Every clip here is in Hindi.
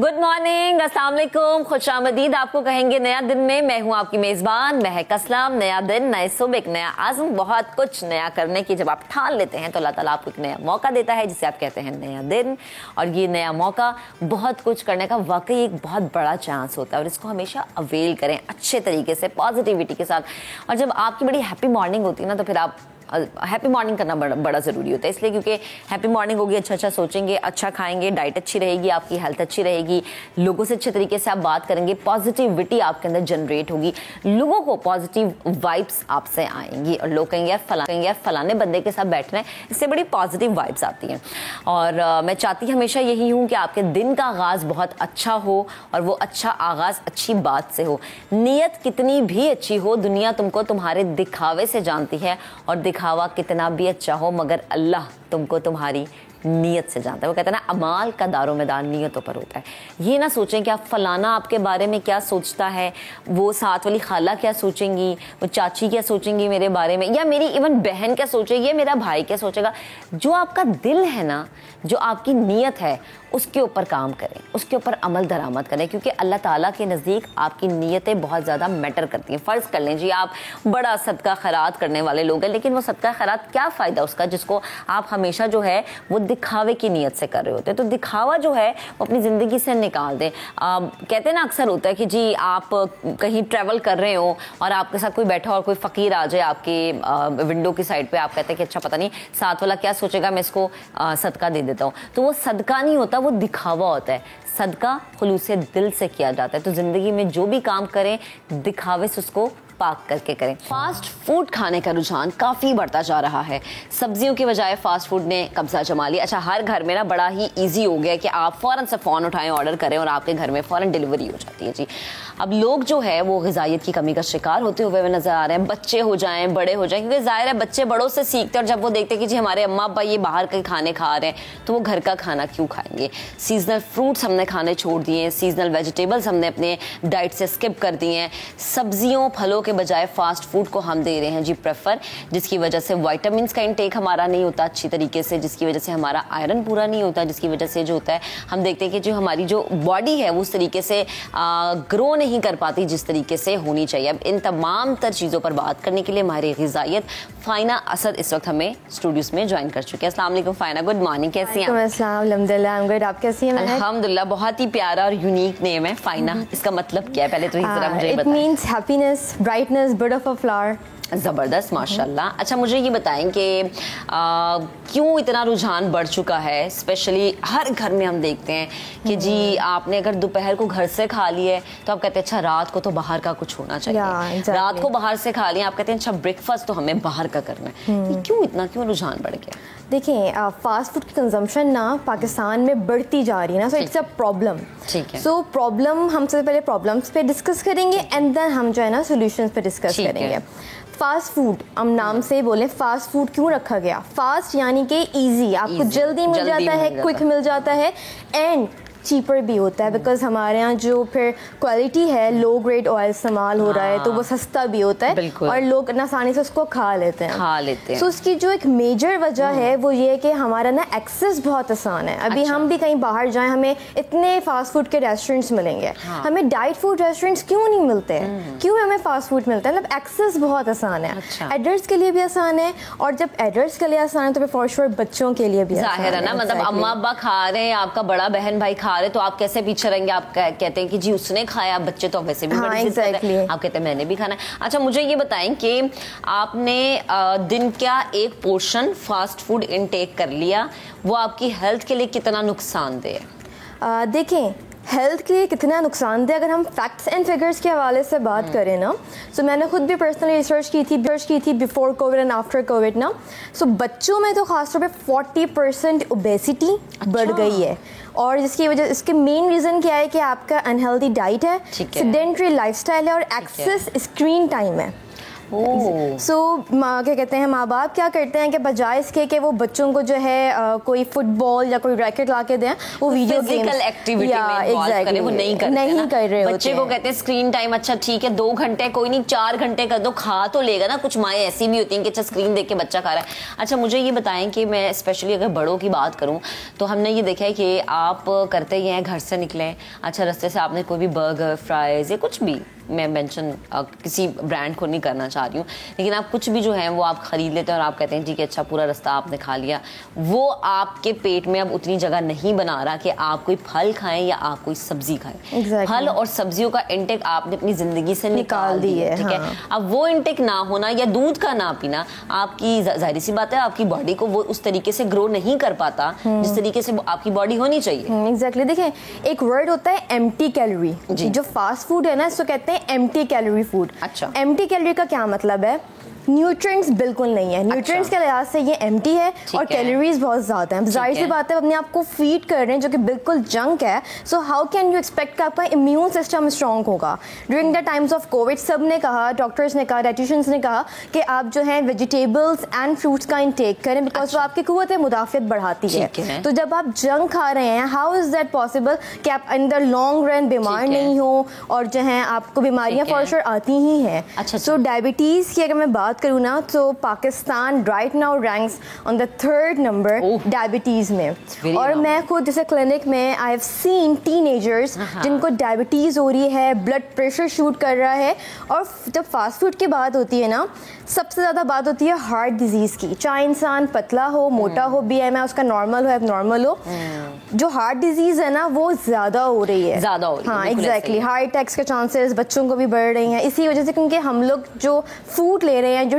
गुड मॉर्निंग, अस्सलाम वालेकुम, खुशामदीद आपको कहेंगे नया दिन में। मैं हूं आपकी मेज़बान महक असलम। नया दिन, नए सुबह, एक नया आज़म, बहुत कुछ नया करने की जब आप ठान लेते हैं तो अल्लाह ताला आपको एक नया मौका देता है जिसे आप कहते हैं नया दिन। और ये नया मौका बहुत कुछ करने का वाकई एक बहुत बड़ा चांस होता है और इसको हमेशा अवेल करें अच्छे तरीके से, पॉजिटिविटी के साथ। और जब आपकी बड़ी हैप्पी मॉर्निंग होती है ना तो फिर आप हैप्पी मॉर्निंग करना बड़ा ज़रूरी होता है, इसलिए क्योंकि हैप्पी मॉर्निंग होगी, अच्छा सोचेंगे, अच्छा खाएंगे, डाइट अच्छी रहेगी, आपकी हेल्थ अच्छी रहेगी, लोगों से अच्छे तरीके से आप बात करेंगे, पॉजिटिविटी आपके अंदर जनरेट होगी, लोगों को पॉजिटिव वाइब्स आपसे आएंगी और लोग कहेंगे यार फलाने बंदे के साथ बैठ रहे हैं, इससे बड़ी पॉजिटिव वाइब्स आती हैं। और मैं चाहती हमेशा यही हूँ कि आपके दिन का आगाज़ बहुत अच्छा हो और वो अच्छा आगाज़ अच्छी बात से हो। नीयत कितनी भी अच्छी हो, दुनिया तुमको तुम्हारे दिखावे से जानती है और दिखावा कितना भी अच्छा हो मगर अल्लाह तुमको तुम्हारी नीयत से जानता है। वो कहते हैं ना, अमाल का दारोमदार नीयतों पर होता है। ये ना सोचें कि आप फलाना आपके बारे में क्या सोचता है, वो साथ वाली खाला क्या सोचेंगी, वो चाची क्या सोचेंगी मेरे बारे में, या मेरी इवन बहन क्या सोचेगी, या मेरा भाई क्या सोचेगा। जो आपका दिल है ना, जो आपकी नीयत है, उसके ऊपर काम करें, उसके ऊपर अमल दरामद करें, क्योंकि अल्लाह ताला के नज़दीक आपकी नीयतें बहुत ज़्यादा मैटर करती हैं। फ़र्ज़ कर लें जी, आप बड़ा सदका खैरात करने वाले लोग हैं, लेकिन वो सदका खैरात क्या फ़ायदा उसका जिसको आप हमेशा जो है वो दिखावे की नीयत से कर रहे होते हैं। तो दिखावा जो है वो अपनी ज़िंदगी से निकाल दें। कहते हैं ना, अक्सर होता है कि जी आप कहीं ट्रैवल कर रहे हो और आपके साथ कोई बैठा और कोई फ़कीर आ जाए आपके विंडो की साइड पर, आप कहते हैं कि अच्छा पता नहीं साथ वाला क्या सोचेगा, मैं इसको सदका दे देता हूँ। तो वो सदका नहीं होता, वो दिखावा होता है। सदका खुलूसे दिल से किया जाता है। तो ज़िंदगी में जो भी काम करें दिखावे से उसको पाक करके करें। फास्ट फूड खाने का रुझान काफ़ी बढ़ता जा रहा है। सब्जियों के बजाय फास्ट फूड ने कब्जा जमा लिया। अच्छा, हर घर में ना बड़ा ही इजी हो गया कि आप फ़ौरन से फ़ोन उठाएं, ऑर्डर करें और आपके घर में फ़ौरन डिलीवरी हो जाती है जी। अब लोग जो है वो ग़िज़ाइयत की कमी का शिकार होते हुए नज़र आ रहे हैं। बच्चे हो जाएं, बड़े हो जाएं, क्योंकि ज़ाहिर है बच्चे बड़ों से सीखते हैं और जब वो देखते हैं कि जी हमारे अम्मा अब्बा ये बाहर के खाने खा रहे हैं तो वो घर का खाना क्यों खाएंगे। सीजनल फ्रूट्स हमने खाने छोड़ दिए हैं, सीजनल वेजिटेबल्स हमने अपने डाइट से स्किप कर दिए हैं। सब्जियों फलों के बजाय फास्ट फूड को हम दे रहे हैं जी प्रेफर, जिसकी वजह से विटामिन्स का इंटेक हमारा नहीं होता अच्छी तरीके से, जिसकी वजह से हमारा आयरन पूरा नहीं होता, जिसकी वजह से जो होता है हम देखते हैं कि जो हमारी जो बॉडी है वो उस तरीके से ग्रो नहीं कर पाती जिस तरीके से होनी चाहिए। अब इन तमाम तर चीज़ों पर बात करने के लिए हमारी ग़िज़ाइयत फ़ाइना असद इस वक्त हमें स्टूडियोज में ज्वाइन कर चुके हैं। अस्सलाम वालेकुम फ़ाइना, गुड मॉर्निंग, कैसी हैं आप? अल्हम्दुलिल्लाह, आई एम गुड, आप कैसी हैं? अल्हम्दुलिल्लाह, बहुत ही प्यारा और यूनिक नेम है फ़ाइना। इसका मतलब क्या है, पहले तो इस तरह मुझे बताएं। It means happiness, brightness, bird of a flower. ज़बरदस्त, माशाल्लाह। अच्छा, मुझे ये बताएं कि क्यों इतना रुझान बढ़ चुका है। स्पेशली हर घर में हम देखते हैं कि जी आपने अगर दोपहर को घर से खा लिया है तो आप कहते हैं अच्छा रात को तो बाहर का कुछ होना चाहिए। रात को बाहर से खा लिया, आप कहते हैं अच्छा ब्रेकफास्ट तो हमें बाहर का करना है। क्यों रुझान बढ़ गया? देखिए, फास्ट फूड की कंजम्पशन ना पाकिस्तान में बढ़ती जा रही है ना, सो इट्स अ प्रॉब्लम। ठीक है। सो प्रॉब्लम, हम सबसे पहले प्रॉब्लम्स पे डिस्कस करेंगे एंड देन हम जो है ना सॉल्यूशंस पे डिस्कस करेंगे। फास्ट फूड, हम नाम से बोले फास्ट फूड क्यों रखा गया? फास्ट यानी कि इजी, आपको जल्दी मिल जाता है, क्विक मिल जाता है एंड चीपर भी होता है, बिकॉज हमारे यहाँ जो फिर क्वालिटी है, लो ग्रेड ऑयल इस्तेमाल हो रहा है तो वो सस्ता भी होता है और लोग आसानी से उसको खा लेते हैं। सो उसकी जो एक मेजर वजह है वो ये है कि हमारा ना एक्सेस बहुत आसान है। अभी हम भी कहीं बाहर जाएं, हमें इतने फास्ट फूड के रेस्टोरेंट्स मिलेंगे, हमें डाइट फूड रेस्टोरेंट्स क्यों नहीं मिलते हैं? क्यों हमें फास्ट फूड मिलता है? मतलब एक्सेस बहुत आसान है। एडल्ट्स के लिए भी आसान है और जब एडल्ट्स के लिए आसान है तो फिर फॉर श्योर बच्चों के लिए भी जाहिर है ना। मतलब अम्मा अब्बा खा रहे हैं, आपका बड़ा बहन भाई खा रहे, तो आप कैसे पीछे रहेंगे? आप कहते हैं कि जी उसने खाया, बच्चे तो वैसे भी बड़ी जिद करते हैं, आप कहते हैं मैंने भी खाना है। अच्छा, मुझे ये बताएं कि आपने दिन का एक पोर्शन फास्ट फूड इनटेक कर लिया, वो आपकी हेल्थ के लिए कितना नुकसानदेह है? देखें, हेल्थ के लिए कितना नुकसानदेह, अगर हम फैक्ट्स एंड फिगर्स के हवाले से बात करें ना, सो मैंने खुद भी पर्सनली रिसर्च की थी before Covid and after Covid ना। सो बच्चों में तो खासतौर पे 40% ओबेसिटी बढ़ गई है और जिसकी वजह, इसके मेन रीज़न क्या है कि आपका अनहेल्दी डाइट है, सेडेंटरी लाइफस्टाइल है और एक्सेस स्क्रीन टाइम है। सो क्या कहते हैं, माँ बाप क्या करते हैं कि बजाय इसके कि वो बच्चों को जो है कोई फुटबॉल या कोई रैकेट ला के दें, वो वीडियो फिजिकल एक्टिविटी में इन्वॉल्व करें, वो नहीं कर रहे होते। बच्चे को कहते हैं स्क्रीन टाइम अच्छा ठीक है 2 घंटे, कोई नहीं 4 घंटे कर दो, खा तो लेगा ना। कुछ माएँ ऐसी भी होती हैं कि अच्छा स्क्रीन देख के बच्चा खा रहा है। अच्छा मुझे ये बताएं कि मैं स्पेशली अगर बड़ों की बात करूं तो हमने ये देखा है कि आप करते ही हैं, घर से निकले, अच्छा रास्ते से आपने कोई भी बर्गर, फ्राइज या कुछ भी, मैं मेंशन किसी ब्रांड को नहीं करना चाह रही हूँ, लेकिन आप कुछ भी जो है वो आप खरीद लेते हैं और आप कहते हैं ठीक है अच्छा पूरा रास्ता आपने खा लिया। वो आपके पेट में अब उतनी जगह नहीं बना रहा कि आप कोई फल खाएं या आप कोई सब्जी खाएं। फल और सब्जियों का इंटेक आपने अपनी जिंदगी से निकाल दी है, ठीक है। अब वो इंटेक ना होना या दूध का ना पीना, आपकी जाहिर सी बात है आपकी बॉडी को वो उस तरीके से ग्रो नहीं कर पाता जिस तरीके से आपकी बॉडी होनी चाहिए। एग्जैक्टली। देखिए एक वर्ड होता है एम्प्टी कैलोरी, जो फास्ट फूड है ना इसको कहते हैं एम्प्टी कैलोरी फूड। अच्छा, एम्प्टी कैलोरी का क्या मतलब है? न्यूट्रिएंट्स बिल्कुल नहीं है, न्यूट्रिएंट्स के लिहाज से ये एम्प्टी है और कैलोरीज बहुत ज्यादा हैं। जाहिर सी बात है अपने आप को फीड कर रहे हैं जो कि बिल्कुल जंक है। So how can you expect कि आपका इम्यून सिस्टम स्ट्रॉन्ग होगा? During the times of Covid सब ने कहा, डॉक्टर्स ने कहा, डाइटिशियंस ने कहा कि आप जो है वेजिटेबल्स एंड फ्रूट्स का इंटेक करें बिकॉज वो आपकी कुव्वत मुदाफियत बढ़ाती है। तो जब आप जंक खा रहे हैं, हाउ इज दैट पॉसिबल कि आप अंदर लॉन्ग रन बीमार नहीं हो और जो है आपको बीमारियां फॉर श्योर आती ही हैं। सो डायबिटीज की अगर मैं बात करूँ ना तो Pakistan right now ranks on the 3rd number diabetes में। और मैं खुद जैसे क्लिनिक में आई हैव सीन टीनेजर्स जिनको डायबिटीज हो रही है, ब्लड प्रेशर शूट कर रहा है। और जब फास्ट फूड की बात होती है ना सबसे ज़्यादा बात होती है हार्ट डिजीज़ की, चाहे इंसान पतला हो, मोटा हो, BMI उसका नॉर्मल हो, एबनॉर्मल हो, जो हार्ट डिजीज़ है ना वो ज़्यादा हो रही है। हाँ एग्जैक्टली। हार्ट अटैक्स के चांसेस बच्चों को भी बढ़ रही हैं इसी वजह से, क्योंकि हम लोग जो फूड ले रहे हैं, जो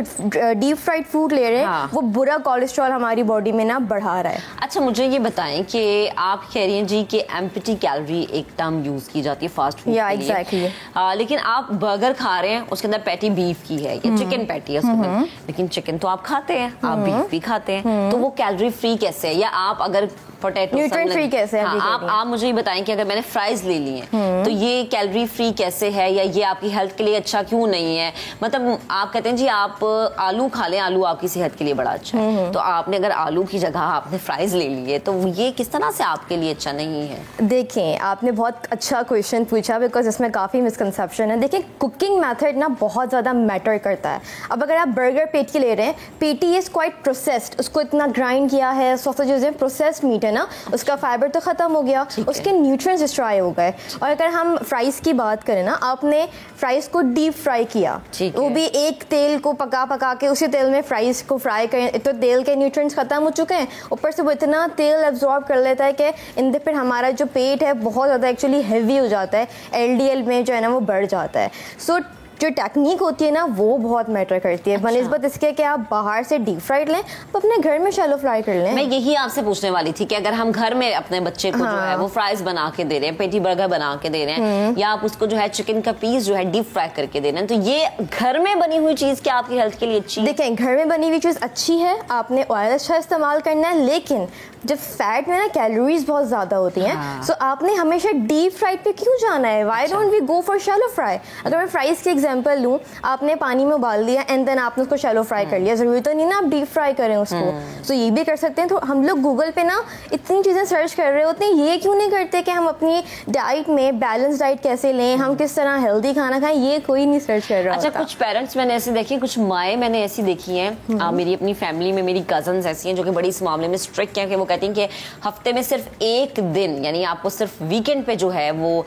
डीप फ्राइड फूड ले रहे हैं, वो बुरा कोलेस्ट्रॉल हमारी बॉडी में ना बढ़ा रहा है। अच्छा मुझे ये बताएं कि आप कह रही हैं जी कि एम्प्टी कैलोरी एक टर्म यूज की जाती है फास्ट फूड के लिए। एग्जैक्टली। लेकिन आप बर्गर खा रहे हैं उसके अंदर पैटी बीफ की है या चिकन पैटी है उसके, लेकिन चिकन तो आप खाते हैं, आप बीफ भी खाते हैं, तो वो कैलोरी फ्री कैसे है? या आप अगर पोटैटो न्यूट्रिएंट फ्री कैसे है? आप मुझे ये बताएं कि अगर मैंने फ्राइज ले ली हैं तो ये कैलोरी फ्री कैसे है, या ये आपकी हेल्थ के लिए अच्छा क्यों नहीं है? मतलब आप कहते हैं जी आप आलू खा लें, आलू आपकी सेहत के लिए बड़ा अच्छा है, तो आपने अगर आलू की जगह आपने फ्राइज ले ली है तो ये किस तरह से आपके लिए अच्छा नहीं है? देखें आपने बहुत अच्छा क्वेश्चन पूछा बिकॉज इसमें काफ़ी मिसकंसेप्शन है। देखिए कुकिंग मेथड ना बहुत ज़्यादा मैटर करता है। अब अगर आप बर्गर पेटी ले रहे हैं, पेटी इज़ क्वाइट प्रोसेस्ड, उसको इतना ग्राइंड किया है, सॉसेजेस हैं, प्रोसेस्ड मीट है ना, उसका फाइबर तो खत्म हो गया, उसके न्यूट्रिएंट्स डिस्ट्रॉय हो गए। और अगर हम फ्राइज की बात करें ना, आपने फ्राइज को डीप फ्राई किया, वो भी एक तेल को पका के उसी तेल में फ्राइज को फ्राई करें, तो तेल के न्यूट्रिएंट्स खत्म हो चुके हैं, ऊपर से वो इतना तेल एब्जॉर्ब कर लेता है कि इन फिर हमारा जो पेट है बहुत ज़्यादा एक्चुअली हैवी हो जाता है, LDL में जो है ना वो बढ़ जाता है। सो जो टेक्निक होती है ना वो बहुत मैटर करती है। बनिस्बत इसके कि आप बाहर से डीप फ्राइड लें, आप अपने घर में शैलो फ्राई कर लें। मैं यही आपसे पूछने वाली थी कि अगर हम घर में अपने बच्चे को जो है वो फ्राइज बना के दे रहे हैं, पेटी बर्गर बना के दे रहे हैं, या आप उसको जो है चिकन का पीस जो है डीप फ्राई करके दे रहे हैं, तो ये घर में बनी हुई चीज क्या आपकी हेल्थ के लिए अच्छी है? देखें घर में बनी हुई चीज अच्छी है, आपने ऑयल अच्छा इस्तेमाल करना है, लेकिन जब फैट में ना कैलोरीज बहुत ज्यादा होती हैं, सो आपने हमेशा डीप फ्राइड पे क्यों जाना है? Why don't we go for shallow fry? अगर मैं फ्राइज की एग्जांपल लूं, आपने पानी में उबाल दिया एंड देन आपने उसको शैलो फ्राई कर लिया, जरूरी तो नहीं ना आप डीप फ्राई करें उसको। सो ये भी कर सकते हैं। तो हम लोग गूगल पे ना इतनी चीजें सर्च कर रहे होते हैं, ये क्यों नहीं करते कि हम अपनी डाइट में बैलेंस डाइट कैसे लें, हम किस तरह हेल्दी खाना खाएं, ये कोई नहीं सर्च कर रहा। अच्छा कुछ पेरेंट्स मैंने ऐसे देखे, कुछ माएँ मैंने ऐसी देखी हैं, मेरी अपनी फैमिली में मेरी कजन्स ऐसी हैं जो कि बड़ी इस मामले में स्ट्रिक्ट हैं कि वो कहती हैं कि हफ्ते में सिर्फ एक दिन, यानी आपको सिर्फ वीकेंड पे जो है वो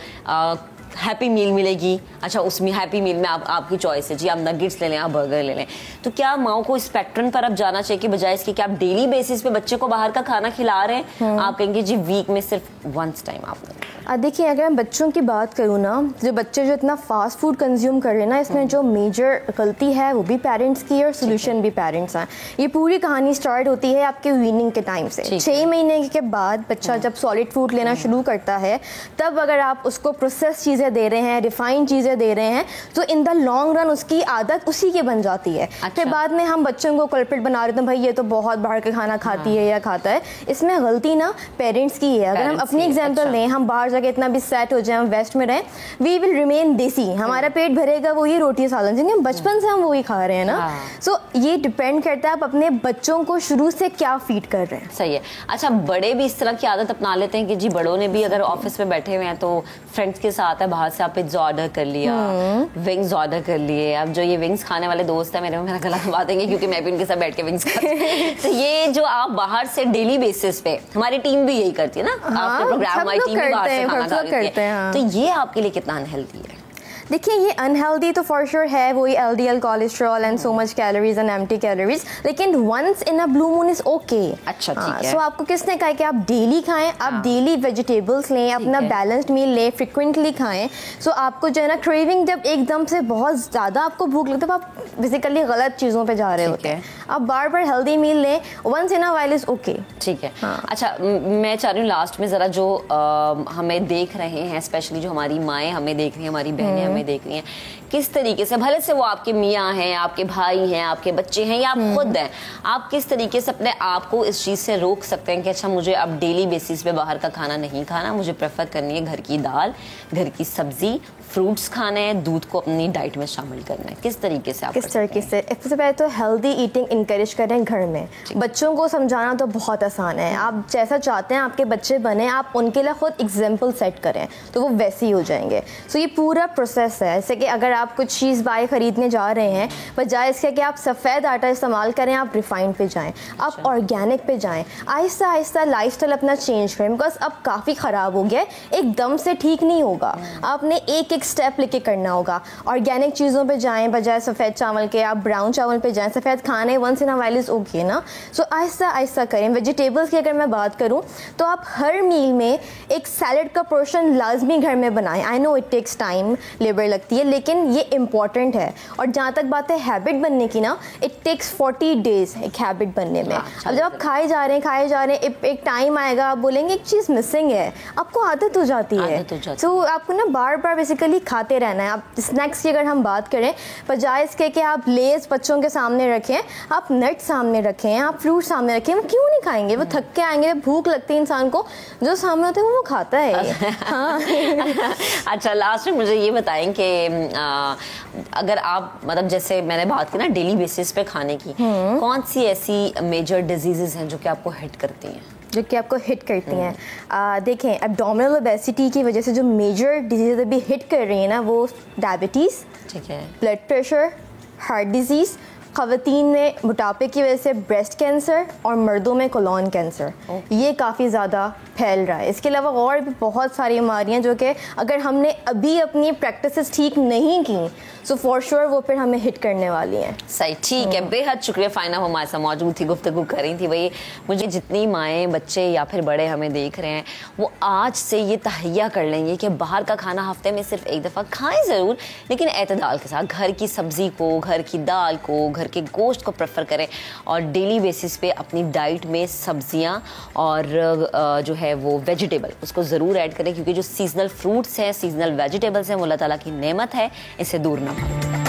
हैप्पी मील मिलेगी। अच्छा उसमें हैप्पी मील में आपकी चॉइस है जी, आप नगेट्स ले लें, आप बर्गर ले लें। तो क्या माओ को इस पैटर्न पर अब जाना चाहिए कि बजाय इसके कि आप डेली बेसिस पे बच्चे को बाहर का खाना खिला रहे हैं, आप कहेंगे जी वीक में सिर्फ वंस टाइम आपने? देखिए अगर मैं बच्चों की बात करूँ ना, जो बच्चे जो इतना फास्ट फूड कंज्यूम कर रहे हैं ना, इसमें जो मेजर गलती है वो भी पेरेंट्स की और सोल्यूशन भी पेरेंट्स हैं। ये पूरी कहानी स्टार्ट होती है आपके वीनिंग के टाइम से। 6 महीने के बाद बच्चा जब सॉलिड फूड लेना शुरू करता है, तब अगर आप उसको प्रोसेस चीज़ें दे रहे हैं, रिफाइंड चीज़ें दे रहे हैं, तो इन द लॉन्ग रन उसकी आदत उसी की बन जाती है। फिर बाद में हम बच्चों को कल्प्रिट बना रहे थे, भाई ये तो बहुत बाहर का खाना खाती है या खाता है। इसमें गलती ना पेरेंट्स की है। अगर हम अपनी एग्जाम्पल लें, हम बाहर जाके इतना भी सेट हो जाए, हम वेस्ट में रहें, वी विल रिमेन देसी, हमारा पेट भरेगा वही रोटी सालन, क्योंकि बचपन से हम वही खा रहे हैं ना। सो ये डिपेंड करता है आप अपने बच्चों को शुरू से क्या फीड कर रहे हैं। सही है। अच्छा, बड़े भी इस तरह की आदत अपना लेते हैं कि जी बड़ों ने भी अगर ऑफिस में बैठे हुए हैं तो फ्रेंड्स के साथ है, बाहर से आप पिज्जा ऑर्डर कर लिया, विंग्स ऑर्डर कर लिए। अब जो ये विंग्स खाने वाले दोस्त है मेरे, मेरा गला दबा देंगे क्योंकि मैं भी उनके साथ बैठ के विंग्स खाती हूं। तो ये जो आप बाहर से डेली बेसिस पे, हमारी टीम भी यही करती है ना, आफ्टर प्रोग्राम हमारी टीम भी बाहर से खाना खाती है, तो ये आपके लिए कितना अनहेल्दी है? देखिए, ये अनहेल्दी तो फॉर श्योर है, वही LDL cholesterol and so much calories and empty calories, लेकिन once in a blue moon is okay. अच्छा, ठीक है। सो आपको किसने कहा कि आप डेली खाएं, आप डेली वेजिटेबल्स लें, अपना बैलेंस्ड मील लें, फ्रिक्वेंटली खाएं। सो आपको जो है ना क्रेविंग, जब एकदम से बहुत ज़्यादा आपको भूख लगती है, आप बेसिकली गलत चीज़ों पे जा रहे होते हैं। आप बार बार हेल्दी मील लें, once in a while is okay. ठीक है। अच्छा, मैं चाह रही हूँ लास्ट में ज़रा जो हमें देख रहे हैं, स्पेशली जो हमारी माएँ हमें देख रही हैं, हमारी बहनें देख रही हैं, किस तरीके से, भले से वो आपके मियाँ हैं, आपके भाई हैं, आपके बच्चे हैं या आप खुद हैं, आप किस तरीके से अपने आप को इस चीज़ से रोक सकते हैं कि अच्छा मुझे अब डेली बेसिस पे बाहर का खाना नहीं खाना, मुझे प्रेफर करनी है घर की दाल, घर की सब्जी, फ्रूट्स खाने हैं, दूध को अपनी डाइट में शामिल करना है? किस तरीके से आप किस तरीके से? सबसे पहले तो हेल्दी ईटिंग इंकरेज करें घर में। बच्चों को समझाना तो बहुत आसान है, आप जैसा चाहते हैं आपके बच्चे बने, आप उनके लिए खुद एग्जाम्पल सेट करें तो वो वैसे ही हो जाएंगे। सो ये पूरा प्रोसेस है। जैसे कि अगर आप कुछ चीज़ बाय खरीदने जा रहे हैं, बजाय इसके कि आप सफ़ेद आटा इस्तेमाल करें, आप रिफाइंड पे जाएं, आप ऑर्गेनिक पे जाएं, आहिस्ता आहिस्ता लाइफस्टाइल अपना चेंज करें, बिकॉज अब काफ़ी ख़राब हो गया है, एकदम से ठीक नहीं होगा, आपने एक एक स्टेप लेके करना होगा। ऑर्गेनिक चीज़ों पे जाएं, बजाय सफ़ेद चावल के आप ब्राउन चावल पे जाएं। सफ़ेद खाने once in a while is okay ना। सो आहिस्ता आहिस्ता करें। वेजिटेबल्स की अगर मैं बात करूं तो आप हर मील में एक सैलड का पोर्शन लाजमी घर में बनाएं। I know it takes time, labour लगती है, लेकिन ये इंपॉर्टेंट है। और जहाँ तक बात है हैबिट बनने की ना, इट टेक्स 40 डेज एक हैबिट बनने में। अब जब आप खाए जा रहे हैं, एक टाइम आएगा आप बोलेंगे एक चीज़ मिसिंग है, आपको आदत हो जाती है। सो आपको ना बार बार बेसिकली खाते रहना है। आप स्नैक्स की अगर हम बात करें, बजाय इसके कि आप लेस बच्चों के सामने रखें, आप नट सामने रखें, आप फ्रूट सामने रखें। वो क्यों नहीं खाएंगे? वो थक के आएंगे, भूख लगती है इंसान को, जो सामने होता है वो खाता है। हाँ। अच्छा, लास्ट में मुझे ये बताएं कि अगर आप, मतलब जैसे मैंने बात की ना डेली बेसिस पे खाने की, कौन सी ऐसी मेजर डिजीजेस हैं जो कि आपको हिट करती हैं? जो कि आपको हिट करती हैं, देखें, एब्डोमिनल ओबेसिटी की वजह से जो मेजर डिजीज अभी हिट कर रही है ना, वो डायबिटीज़, ठीक है, ब्लड प्रेशर, हार्ट डिजीज़, ख़वातीन में मोटापे की वजह से ब्रेस्ट कैंसर, और मर्दों में कोलोन कैंसर, ये काफ़ी ज़्यादा फैल रहा है। इसके अलावा और भी बहुत सारी बीमारियां जो कि अगर हमने अभी अपनी प्रैक्टिसेस ठीक नहीं की, सो फॉर श्योर वो फिर हमें हिट करने वाली हैं। सही, ठीक है। बेहद शुक्रिया फाइना, हमारे साथ मौजूद थी, गुफ्तगू कर रही थी। भाई, मुझे जितनी माएँ, बच्चे या फिर बड़े हमें देख रहे हैं, वो आज से ये तहैया कर लेंगे कि बाहर का खाना हफ्ते में सिर्फ एक दफ़ा खाएं ज़रूर, लेकिन एतदाल के साथ घर की सब्ज़ी को, घर की दाल को, घर के गोश्त को प्रेफर करें, और डेली बेसिस पे अपनी डाइट में सब्जियां और जो है वो वेजिटेबल, उसको ज़रूर ऐड करें, क्योंकि जो सीजनल फ्रूट्स हैं, सीजनल वेजिटेबल्स हैं, वो अल्लाह ताला की नेमत है, इसे दूर ना भागें।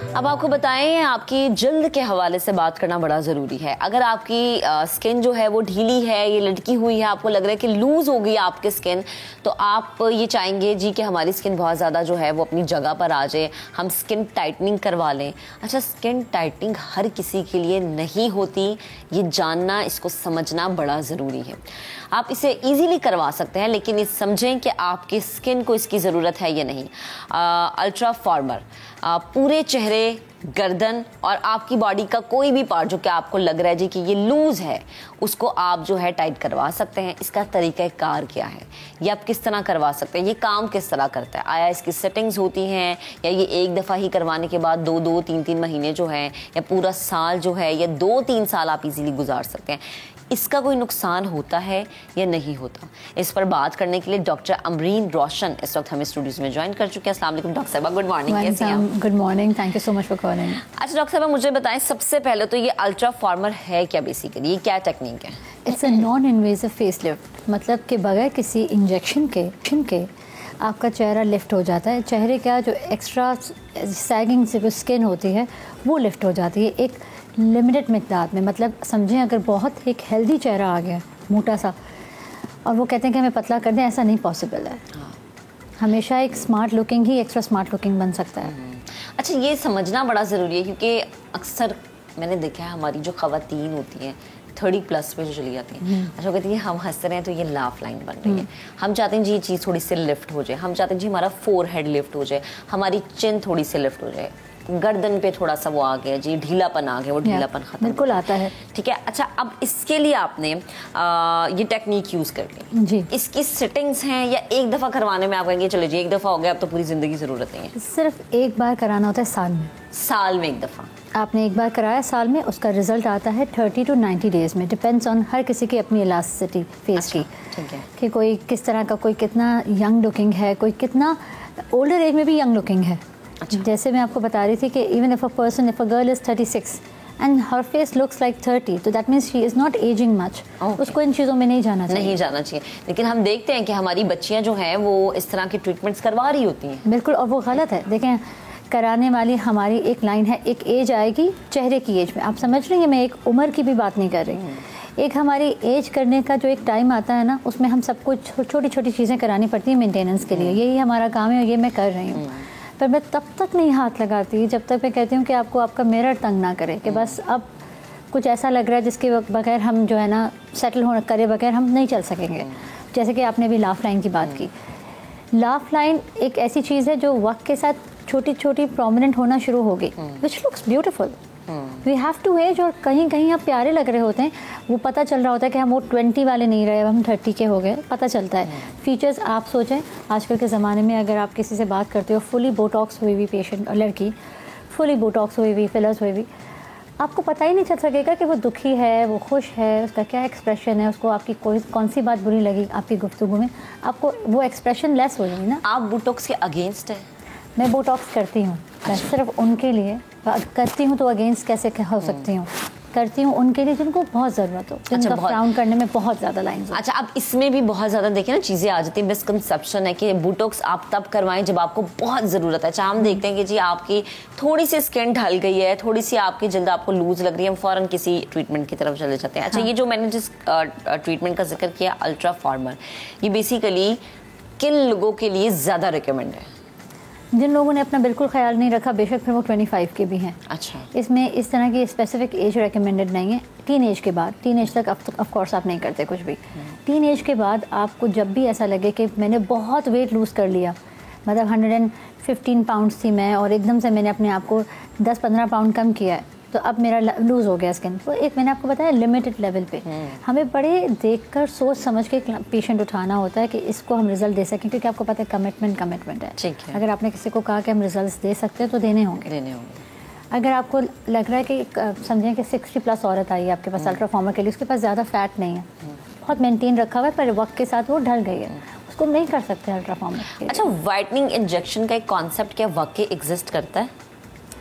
अब आपको बताएं, आपकी जल्द के हवाले से बात करना बड़ा ज़रूरी है। अगर आपकी स्किन जो है वो ढीली है, ये लटकी हुई है, आपको लग रहा है कि लूज़ हो गई आपकी स्किन, तो आप ये चाहेंगे जी कि हमारी स्किन बहुत ज़्यादा जो है वो अपनी जगह पर आ जाए, हम स्किन टाइटनिंग करवा लें। अच्छा, स्किन टाइटनिंग हर किसी के लिए नहीं होती, ये जानना, इसको समझना बड़ा ज़रूरी है। आप इसे ईजीली करवा सकते हैं, लेकिन ये समझें कि आपकी स्किन को इसकी ज़रूरत है या नहीं। अल्ट्रा फॉर्मर, पूरे चेहरे, गर्दन और आपकी बॉडी का कोई भी पार्ट जो कि आपको लग रहा है जी कि ये लूज है, उसको आप जो है टाइट करवा सकते हैं। इसका तरीक़ाकार क्या है, ये आप किस तरह करवा सकते हैं, ये काम किस तरह करता है, आया इसकी सेटिंग्स होती हैं, या ये एक दफ़ा ही करवाने के बाद 2-2, 3-3 महीने जो है, या पूरा साल जो है, या 2-3 साल आप इजीली गुजार सकते हैं। इसका कोई नुकसान होता है या नहीं होता, इस पर बात करने के लिए डॉक्टर अमरीन रोशन इस वक्त हमें स्टूडियोज में ज्वाइन कर चुके हैं। अस्सलाम वालेकुम डॉक्टर साहबा, गुड मॉर्निंग। कैसी हैं आप? Good morning, thank you so much for calling. अच्छा डॉक्टर साहबा, मुझे बताएं सबसे पहले तो ये अल्ट्रा फॉर्मर है क्या, बेसिकली ये क्या टेक्निक है? It's a non invasive face lift, मतलब कि बगैर किसी इंजेक्शन के आपका चेहरा लिफ्ट हो जाता है। चेहरे का जो एक्स्ट्रा सैगिंग से स्किन होती है वो लिफ्ट हो जाती है एक लिमिटेड मिकदार में। मतलब समझें अगर बहुत एक हेल्दी चेहरा आ गया मोटा सा और वो कहते हैं कि हमें पतला कर दें, ऐसा नहीं पॉसिबल है। हमेशा एक स्मार्ट लुकिंग ही एक्स्ट्रा स्मार्ट लुकिंग बन सकता है। अच्छा, ये समझना बड़ा ज़रूरी है क्योंकि अक्सर मैंने देखा है हमारी जो ख़वातीन होती हैं 30+ पे जो चली जाती हैं, अच्छा कहती हैं हम हंस रहे हैं तो ये लाफ लाइन बन रही है, हम चाहते हैं जी ये चीज़ थोड़ी सी लिफ्ट हो जाए, हम चाहते हैं जी हमारा फोरहेड लिफ्ट हो जाए, हमारी चिन थोड़ी सी लिफ्ट हो जाए, गर्दन पे थोड़ा सा वो आ गया जी, ढीलापन आ गया, वो ढीलापन खत्म बिल्कुल आता है। ठीक है। अच्छा, अब इसके लिए आपने ये टेक्निक यूज़ कर ली जी। इसकी सेटिंग्स हैं या एक दफ़ा करवाने में आप कहेंगे चले जी एक दफ़ा हो गया अब तो पूरी ज़िंदगी ज़रूरत नहीं है? सिर्फ एक बार कराना होता है साल में। साल में एक दफ़ा आपने एक बार कराया साल में, उसका रिजल्ट आता है 30 to 90 डेज़ में। डिपेंड्स ऑन हर किसी की अपनी इलास्टिसिटी फेस की, ठीक है, कि कोई किस तरह का, कोई कितना यंग लुकिंग है, कोई कितना ओल्डर एज में भी यंग लुकिंग है। अच्छा। जैसे मैं आपको बता रही थी कि even if a girl is 36 and her face looks like 30, तो that means she is not ageing much. उसको इन चीज़ों में नहीं जाना चाहिए। लेकिन हम देखते हैं कि हमारी बच्चियां जो हैं वो इस तरह की ट्रीटमेंट्स करवा रही होती हैं। बिल्कुल, और वो गलत है। देखें, कराने वाली हमारी एक लाइन है, एक एज आएगी चेहरे की एज में। आप समझ रही हैं, मैं एक उम्र की भी बात नहीं कर रही। एक हमारी एज करने का जो एक टाइम आता है ना, उसमें हम सब कुछ छोटी छोटी चीज़ें करानी पड़ती हैं मेंटेनेंस के लिए। यही हमारा काम है और ये मैं कर रही हूँ। पर मैं तब तक नहीं हाथ लगाती जब तक मैं कहती हूँ कि आपको आपका मिरर तंग ना करे, कि बस अब कुछ ऐसा लग रहा है जिसके बगैर हम जो है ना सेटल होने करे बगैर हम नहीं चल सकेंगे। जैसे कि आपने भी लाफ लाइन की बात की। लाफ लाइन एक ऐसी चीज़ है जो वक्त के साथ छोटी छोटी प्रोमिनेंट होना शुरू हो गई, which looks beautiful. We have to age, और कहीं कहीं आप प्यारे लग रहे होते हैं। वो पता चल रहा होता है कि हम वो 20 वाले नहीं रहे, अब हम 30 के हो गए, पता चलता है। फीचर्स आप सोचें, आजकल के ज़माने में अगर आप किसी से बात करते हो फुली बोटॉक्स हुई हुई पेशेंट, लड़की फुली बोटॉक्स हुई हुई, फिलर्स हुई हुई, आपको पता ही नहीं चल सकेगा कि वो दुखी है, वो खुश है, उसका क्या एक्सप्रेशन है, उसको आपकी कौन सी बात बुरी लगी आपकी गुफ्तगू में, आपको वो एक्सप्रेशन लेस हो जाएगी ना। आप बोटॉक्स के अगेंस्ट है? मैं बोटॉक्स करती हूँ। मैं सिर्फ उनके लिए करती हूँ, तो अगेंस्ट कैसे हो सकती हूँ? करती हूँ उनके लिए जिनको बहुत ज़रूरत हो, जिनका फ्राउन करने में बहुत ज़्यादा लाइंस हो। अच्छा, अब इसमें भी बहुत ज़्यादा देखिए ना चीज़ें आ जाती हैं। मिसकंसेप्शन है कि बोटॉक्स आप तब करवाएं जब आपको बहुत ज़रूरत है। अच्छा, हम देखते हैं कि जी आपकी थोड़ी सी स्किन ढल गई है, थोड़ी सी आपकी जल्द आपको लूज लग रही है, हम फ़ौरन किसी ट्रीटमेंट की तरफ चले जाते हैं। अच्छा, ये जो मैंने जिस ट्रीटमेंट का जिक्र किया अल्ट्रा फॉर्मर, ये बेसिकली किन लोगों के लिए ज़्यादा रिकमेंड है? जिन लोगों ने अपना बिल्कुल ख्याल नहीं रखा, बेशक फिर वो 25 के भी हैं। अच्छा, इसमें इस तरह की स्पेसिफिक एज रेकमेंडेड नहीं है। टीन एज के बाद, टीन एज तक ऑफ कोर्स आप नहीं करते कुछ भी। टीन एज के बाद आपको जब भी ऐसा लगे कि मैंने बहुत वेट लूज़ कर लिया, मतलब 115 पाउंड्स थी मैं और एकदम से मैंने अपने आप को 10-15 पाउंड कम किया है, तो अब मेरा लूज़ हो गया स्किन, तो एक मैंने आपको बताया लिमिटेड लेवल पे हमें बड़े देखकर सोच समझ के पेशेंट उठाना होता है कि इसको हम रिजल्ट दे सकें, क्योंकि आपको पता है कमिटमेंट है। ठीक है। अगर आपने किसी को कहा कि हम रिजल्ट दे सकते हैं तो देने होंगे। अगर आपको लग रहा है कि समझें कि 60+ औरत आई है आपके पास अल्ट्रा फॉर्मर के लिए, उसके पास ज़्यादा फैट नहीं है, बहुत मेंटेन रखा हुआ है, पर वक्त के साथ वो ढल गई है, उसको हम नहीं कर सकते अल्ट्रा फॉर्मर। अच्छा, वाइटनिंग इंजेक्शन का एक कॉन्सेप्ट क्या वाकई एग्जिस्ट करता है?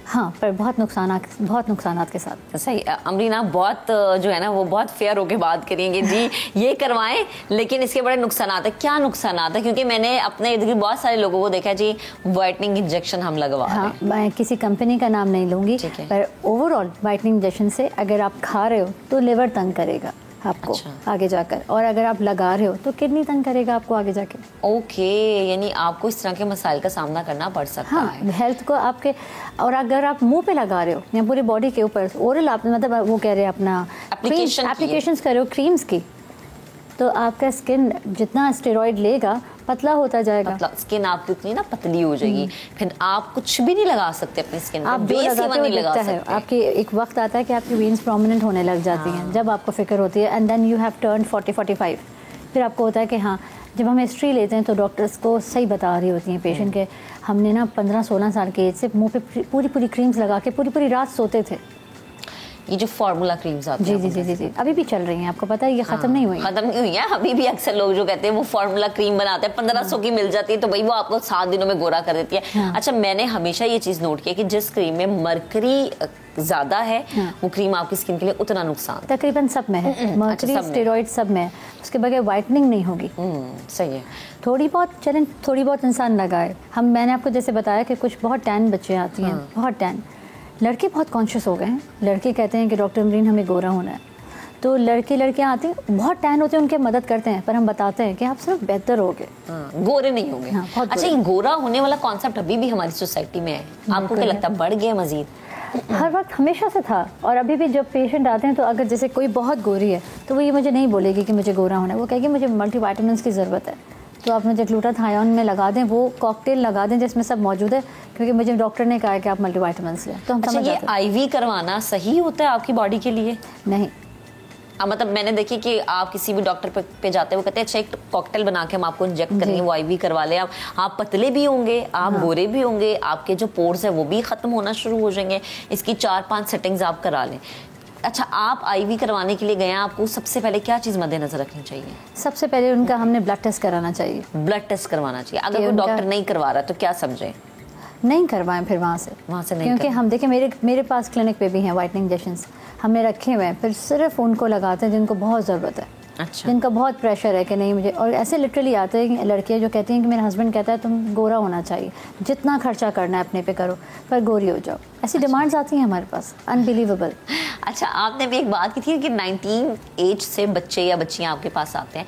हाँ, पर बहुत नुकसानात के साथ। सही। अमरीना बहुत जो है ना वो बहुत फेयर होके बात करेंगे जी, ये करवाएं लेकिन इसके बड़े नुकसानात है। क्या नुकसानात है? क्योंकि मैंने अपने इर्द गिर्द बहुत सारे लोगों को देखा जी वाइटनिंग इंजेक्शन हम लगवा रहे हैं। हाँ, मैं किसी कंपनी का नाम नहीं लूँगी, पर ओवरऑल वाइटनिंग इंजेक्शन से अगर आप खा रहे हो तो लिवर तंग करेगा आपको। अच्छा। आगे जाकर, और अगर आप लगा रहे हो तो किडनी तंग करेगा आपको आगे जाके। ओके, यानी आपको इस तरह के मसाइल का सामना करना पड़ सकता है। हेल्थ को आपके, और अगर आप मुंह पे लगा रहे हो या पूरी बॉडी के ऊपर ओरल, आप मतलब वो कह रहे हैं अपना एप्लीकेशंस कर रहे हो क्रीम्स की, तो आपका स्किन जितना स्टेरॉइड लेगा पतला होता जाएगा, मतलब स्किन आपकी उतनी ना पतली हो जाएगी, फिर आप कुछ भी नहीं लगा सकते अपनी स्किन पे, आप जो लगाते हो दिखता है। आपकी एक वक्त आता है कि आपकी वेन्स प्रोमिनेंट होने लग जाती हैं, जब आपको फिक्र होती है, and then you have turn 40-45, फिर आपको होता है कि हाँ, जब हम हिस्ट्री लेते हैं तो डॉक्टर्स को सही बता रही होती हैं पेशेंट के, हमने ना 15-16 साल की एज से मुँह पे पूरी क्रीम्स लगा के पूरी रात सोते थे। ये जो फार्मूला क्रीम्स आती हैं जी अभी भी चल रही हैं, आपको पता है ये खत्म नहीं हुई है। अभी भी अक्सर लोग जो कहते हैं वो फार्मूला क्रीम बनाते हैं, 1500 की मिल जाती है, तो भाई वो आपको 7 दिनों में गोरा कर देती है। अच्छा, मैंने हमेशा ये चीज नोट किया कि जिस क्रीम में मरकरी ज्यादा है वो क्रीम आपकी स्किन के लिए उतना नुकसान तकरीबन सब में है। मर्करी, स्टेरॉइड सब में, उसके बगैर वाइटनिंग नहीं होगी। सही है। थोड़ी बहुत इंसान लगाए। मैंने आपको जैसे बताया कि कुछ बहुत टैन बच्चे आती हैं, बहुत टैन। लड़के बहुत कॉन्शियस हो गए हैं, लड़के कहते हैं कि डॉक्टर अमरीन हमें गोरा होना है, तो लड़कियाँ आती हैं बहुत टैन होते हैं, उनके मदद करते हैं, पर हम बताते हैं कि आप सिर्फ बेहतर होगे, गोरे नहीं होंगे। अच्छा, ये गोरा होने वाला कॉन्सेप्ट अभी भी हमारी सोसाइटी में है, आपको क्या लगता है बढ़ गया मजीद? हर वक्त हमेशा से था, और अभी भी जब पेशेंट आते हैं तो अगर जैसे कोई बहुत गोरी है तो वो ये मुझे नहीं बोलेगी कि मुझे गोरा होना है, वो कहेगी मुझे मल्टीविटामिन्स की ज़रूरत है, तो आप मुझे ग्लूटाथायोन में लगा दें, वो कॉकटेल लगा दें जिसमें सब मौजूद है, क्योंकि मुझे डॉक्टर ने कहा है कि आप मल्टीविटामिन्स लें। तो हम समझ जाते हैं। ये IV करवाना सही होता है आपकी बॉडी के लिए? नहीं, मतलब मैंने देखी कि आप किसी भी डॉक्टर पे जाते हैं, वो कहते हैं अच्छा एक कॉकटेल बना के हम आपको इंजेक्ट करेंगे, वो IV करवा लें। आप पतले भी होंगे, आप गोरे भी होंगे, आपके जो पोर्स है वो भी खत्म होना शुरू हो जाएंगे, इसकी 4-5 सेटिंग्स आप करा लें। अच्छा, आप IV करवाने के लिए गए, आपको सबसे पहले क्या चीज़ मद्देनजर रखनी चाहिए? सबसे पहले उनका हमने ब्लड टेस्ट कराना चाहिए। ब्लड टेस्ट करवाना चाहिए। अगर कोई डॉक्टर नहीं करवा रहा तो क्या समझे? नहीं करवाएं फिर वहाँ से नहीं, क्योंकि हम देखें मेरे पास क्लिनिक पे भी हैं वाइटनिंग इंजेक्शंस हमने रखे हुए हैं, फिर सिर्फ उनको लगाते हैं जिनको बहुत ज़रूरत है। अच्छा। जिनका बहुत प्रेशर है कि नहीं मुझे, और ऐसे लिटरली आते हैं लड़कियाँ जो कहती हैं कि मेरा हस्बैंड कहता है तुम गोरा होना चाहिए, जितना खर्चा करना है अपने पे करो पर गोरी हो जाओ, ऐसी डिमांड्स आती हैं हमारे पास, अनबिलीवेबल। अच्छा, आपने भी एक बात की थी कि 19 एज से बच्चे या बच्चियाँ आपके पास आते हैं,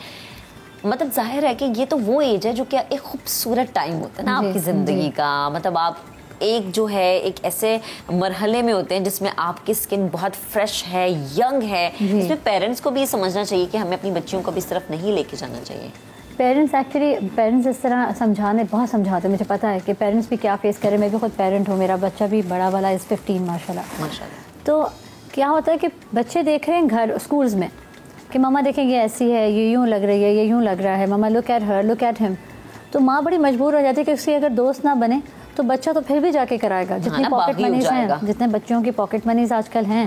मतलब जाहिर है कि ये तो वो एज है जो कि एक खूबसूरत टाइम होता है ना आपकी ज़िंदगी का। मतलब आप एक जो है एक ऐसे मरहले में होते हैं जिसमें आपकी स्किन बहुत फ्रेश है, यंग है, इसमें पेरेंट्स को भी ये समझना चाहिए कि हमें अपनी बच्चियों को भी इस तरफ नहीं लेके जाना चाहिए। पेरेंट्स इस तरह बहुत समझाते हैं, मुझे पता है कि पेरेंट्स भी क्या फेस करें। मैं भी खुद पेरेंट हूँ, मेरा बच्चा भी बड़ा वाला इस 15 माशाल्लाह। तो क्या होता है कि बच्चे देख रहे हैं घर स्कूल्स में कि मम्मा देखेंगे ऐसी है, ये यूँ लग रही है, ये यूँ लग रहा है, mama look at her, look at him. तो माँ बड़ी मजबूर हो जाती है कि उसकी अगर दोस्त ना बने तो बच्चा तो फिर भी जाके कराएगा। जितनी पॉकेट मनीज हैं, जितने बच्चों की पॉकेट मनीज आजकल हैं,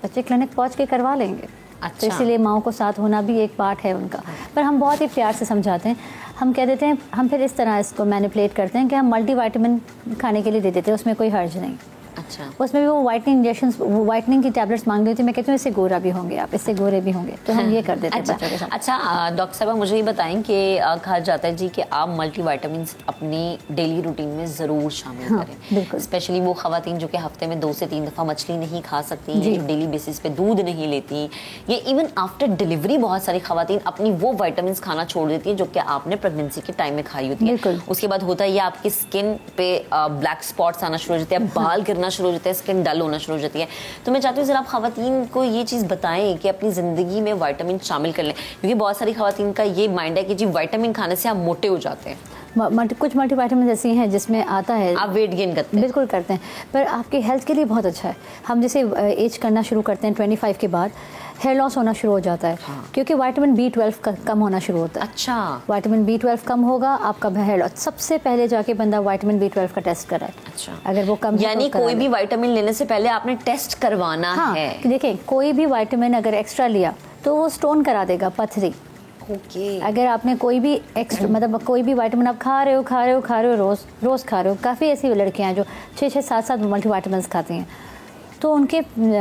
बच्चे क्लिनिक पहुंच के करवा लेंगे। अच्छा। तो इसीलिए माओ को साथ होना भी एक पार्ट है उनका, पर हम बहुत ही प्यार से समझाते हैं। हम कह देते हैं, हम फिर इस तरह इसको मैनिपुलेट करते हैं कि हम मल्टीविटामिन खाने के लिए दे देते हैं, उसमें कोई हर्ज नहीं। अच्छा। उसमें भी वो वाइटनिंग इंजेक्शंस, वो वाइटनिंग की टैबलेट्स मांग रही थी, मैं कहती हूँ इससे गोरा भी होंगे आप, इससे गोरे भी होंगे, तो हम ये कर देते हैं बच्चों के साथ। अच्छा डॉक्टर साहब मुझे ये बताएं कि कहा जाता है जी कि आप मल्टीविटामिन्स अपनी डेली रूटीन में ज़रूर शामिल करें। बिल्कुल। स्पेशली वो ख़वातीन जो कि हफ्ते में 2 से 3 दफ़ा मछली नहीं खा सकती, जो डेली बेसिस पे दूध नहीं लेती, या इवन आफ्टर डिलीवरी बहुत सारी ख़वातीन अपनी वो विटामिन्स खाना छोड़ देती है जो कि आपने प्रेगनेंसी के टाइम में खाई होती है। उसके बाद होता है ये आपकी स्किन पे ब्लैक स्पॉट्स आना शुरू हो जाते हैं, बाल गिरना शुरू हो जाते हैं, स्किन डल होना शुरू हो जाती है। तो मैं चाहती हूँ जरा आप ख़वातीन को ये चीज़ बताएं कि अपनी ज़िंदगी में विटामिन शामिल कर लें, क्योंकि बहुत सारी ख़वातीन का ये माइंड है कि जी विटामिन खाने से आप मोटे हो जाते हैं। कुछ मल्टीविटामिन ऐसी हैं जिसमें आता है आप वेट गेन करते हैं। बिल्कुल करते हैं, पर आपकी हेल्थ के लिए बहुत अच्छा है। हम जैसे एज करना शुरू करते हैं 25 के बाद, हेयर लॉस होना शुरू हो जाता है। क्योंकि विटामिन B12 कम होना शुरू होता है। अच्छा। विटामिन B12 कम होगा, आपका हेयर लॉस। सबसे पहले जाके बंदा विटामिन B12 का टेस्ट कराए। अच्छा। अगर वो कम, यानी कोई भी विटामिन लेने से पहले आपने टेस्ट करवाना है। देखें, कोई भी विटामिन अगर एक्स्ट्रा लिया तो वो स्टोन करा देगा, पथरी। अगर आपने कोई भी एक्स्ट्रा, मतलब कोई भी विटामिन आप खा रहे हो रोज खा रहे हो, काफ़ी ऐसी लड़कियां हैं जो 6-7 मल्टीविटामिन्स खाती हैं, तो उनके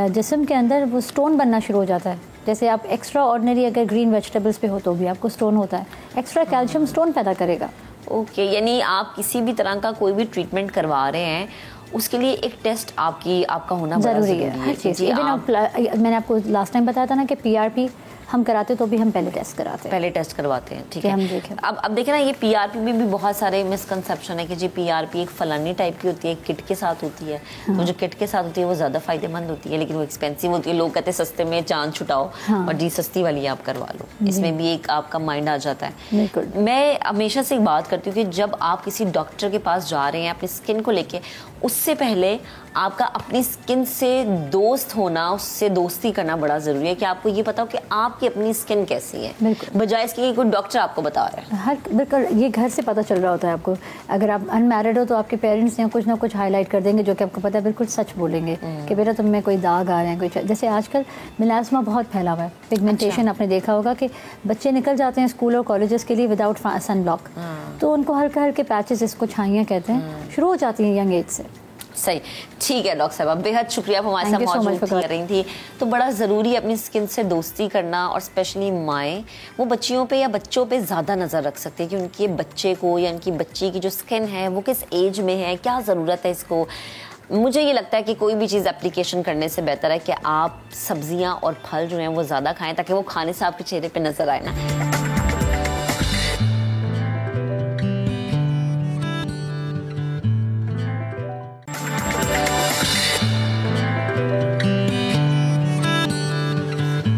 जिस्म के अंदर वो स्टोन बनना शुरू हो जाता है। जैसे आप एक्स्ट्रा ऑर्डिनरी अगर ग्रीन वेजिटेबल्स पे हो तो भी आपको स्टोन होता है, एक्स्ट्रा कैल्शियम स्टोन पैदा करेगा। ओके, यानी आप किसी भी तरह का कोई भी ट्रीटमेंट करवा रहे हैं उसके लिए एक टेस्ट आपका होना ज़रूरी है। हर चीज़। मैंने आपको लास्ट टाइम बताया था ना कि PRP हम कराते तो भी हम पहले टेस्ट करवाते हैं। ठीक है, हम देखें अब देखें ना, ये PRP में भी बहुत सारे मिसकंसेप्शन है कि जी PRP एक फलानी टाइप की होती है, किट के साथ होती है। तो जो किट के साथ होती है वो ज़्यादा फ़ायदेमंद होती है, लेकिन वो एक्सपेंसिव होती है। लोग कहते हैं सस्ते में चांद छुटाओ और जी सस्ती वाली आप करवा लो। इसमें भी एक आपका माइंड आ जाता है। मैं हमेशा से एक बात करती हूँ कि जब आप किसी डॉक्टर के पास जा रहे हैं अपनी स्किन को लेके, उससे पहले आपका अपनी स्किन से दोस्त होना, उससे दोस्ती करना बड़ा ज़रूरी है कि आपको ये पता हो कि आपकी अपनी स्किन कैसी है, बजाय इसके कि कोई डॉक्टर आपको बता रहा है। बिल्कुल, ये घर से पता चल रहा होता है आपको। अगर आप अनमैरिड हो तो आपके पेरेंट्स कुछ ना कुछ हाईलाइट कर देंगे जो कि आपको पता है, बिल्कुल सच बोलेंगे कि बेटा तुम में कोई दाग आ रहे हैं, कोई। जैसे आजकल मिलास्मा बहुत फैला हुआ है, पिगमेंटेशन। आपने देखा होगा कि बच्चे निकल जाते हैं स्कूल और कॉलेजेस के लिए विदाउट सन ब्लॉक, तो उनको हल्के हल्के पैचेस, इसको छाइयाँ कहते हैं, शुरू हो जाती हैं यंग एज से। सही, ठीक है डॉक्टर साहब, बेहद शुक्रिया आप हमारे साथ मौजूद कर रही थी। तो बड़ा ज़रूरी है अपनी स्किन से दोस्ती करना, और स्पेशली माएँ वो बच्चियों पे या बच्चों पे ज़्यादा नज़र रख सकती है कि उनके बच्चे को या उनकी बच्ची की जो स्किन है वो किस एज में है, क्या ज़रूरत है इसको। मुझे ये लगता है कि कोई भी चीज़ एप्लीकेशन करने से बेहतर है कि आप सब्जियां और फल जो हैं वो ज़्यादा खाएं, ताकि वो खाने से आपके चेहरे पे नज़र आए ना।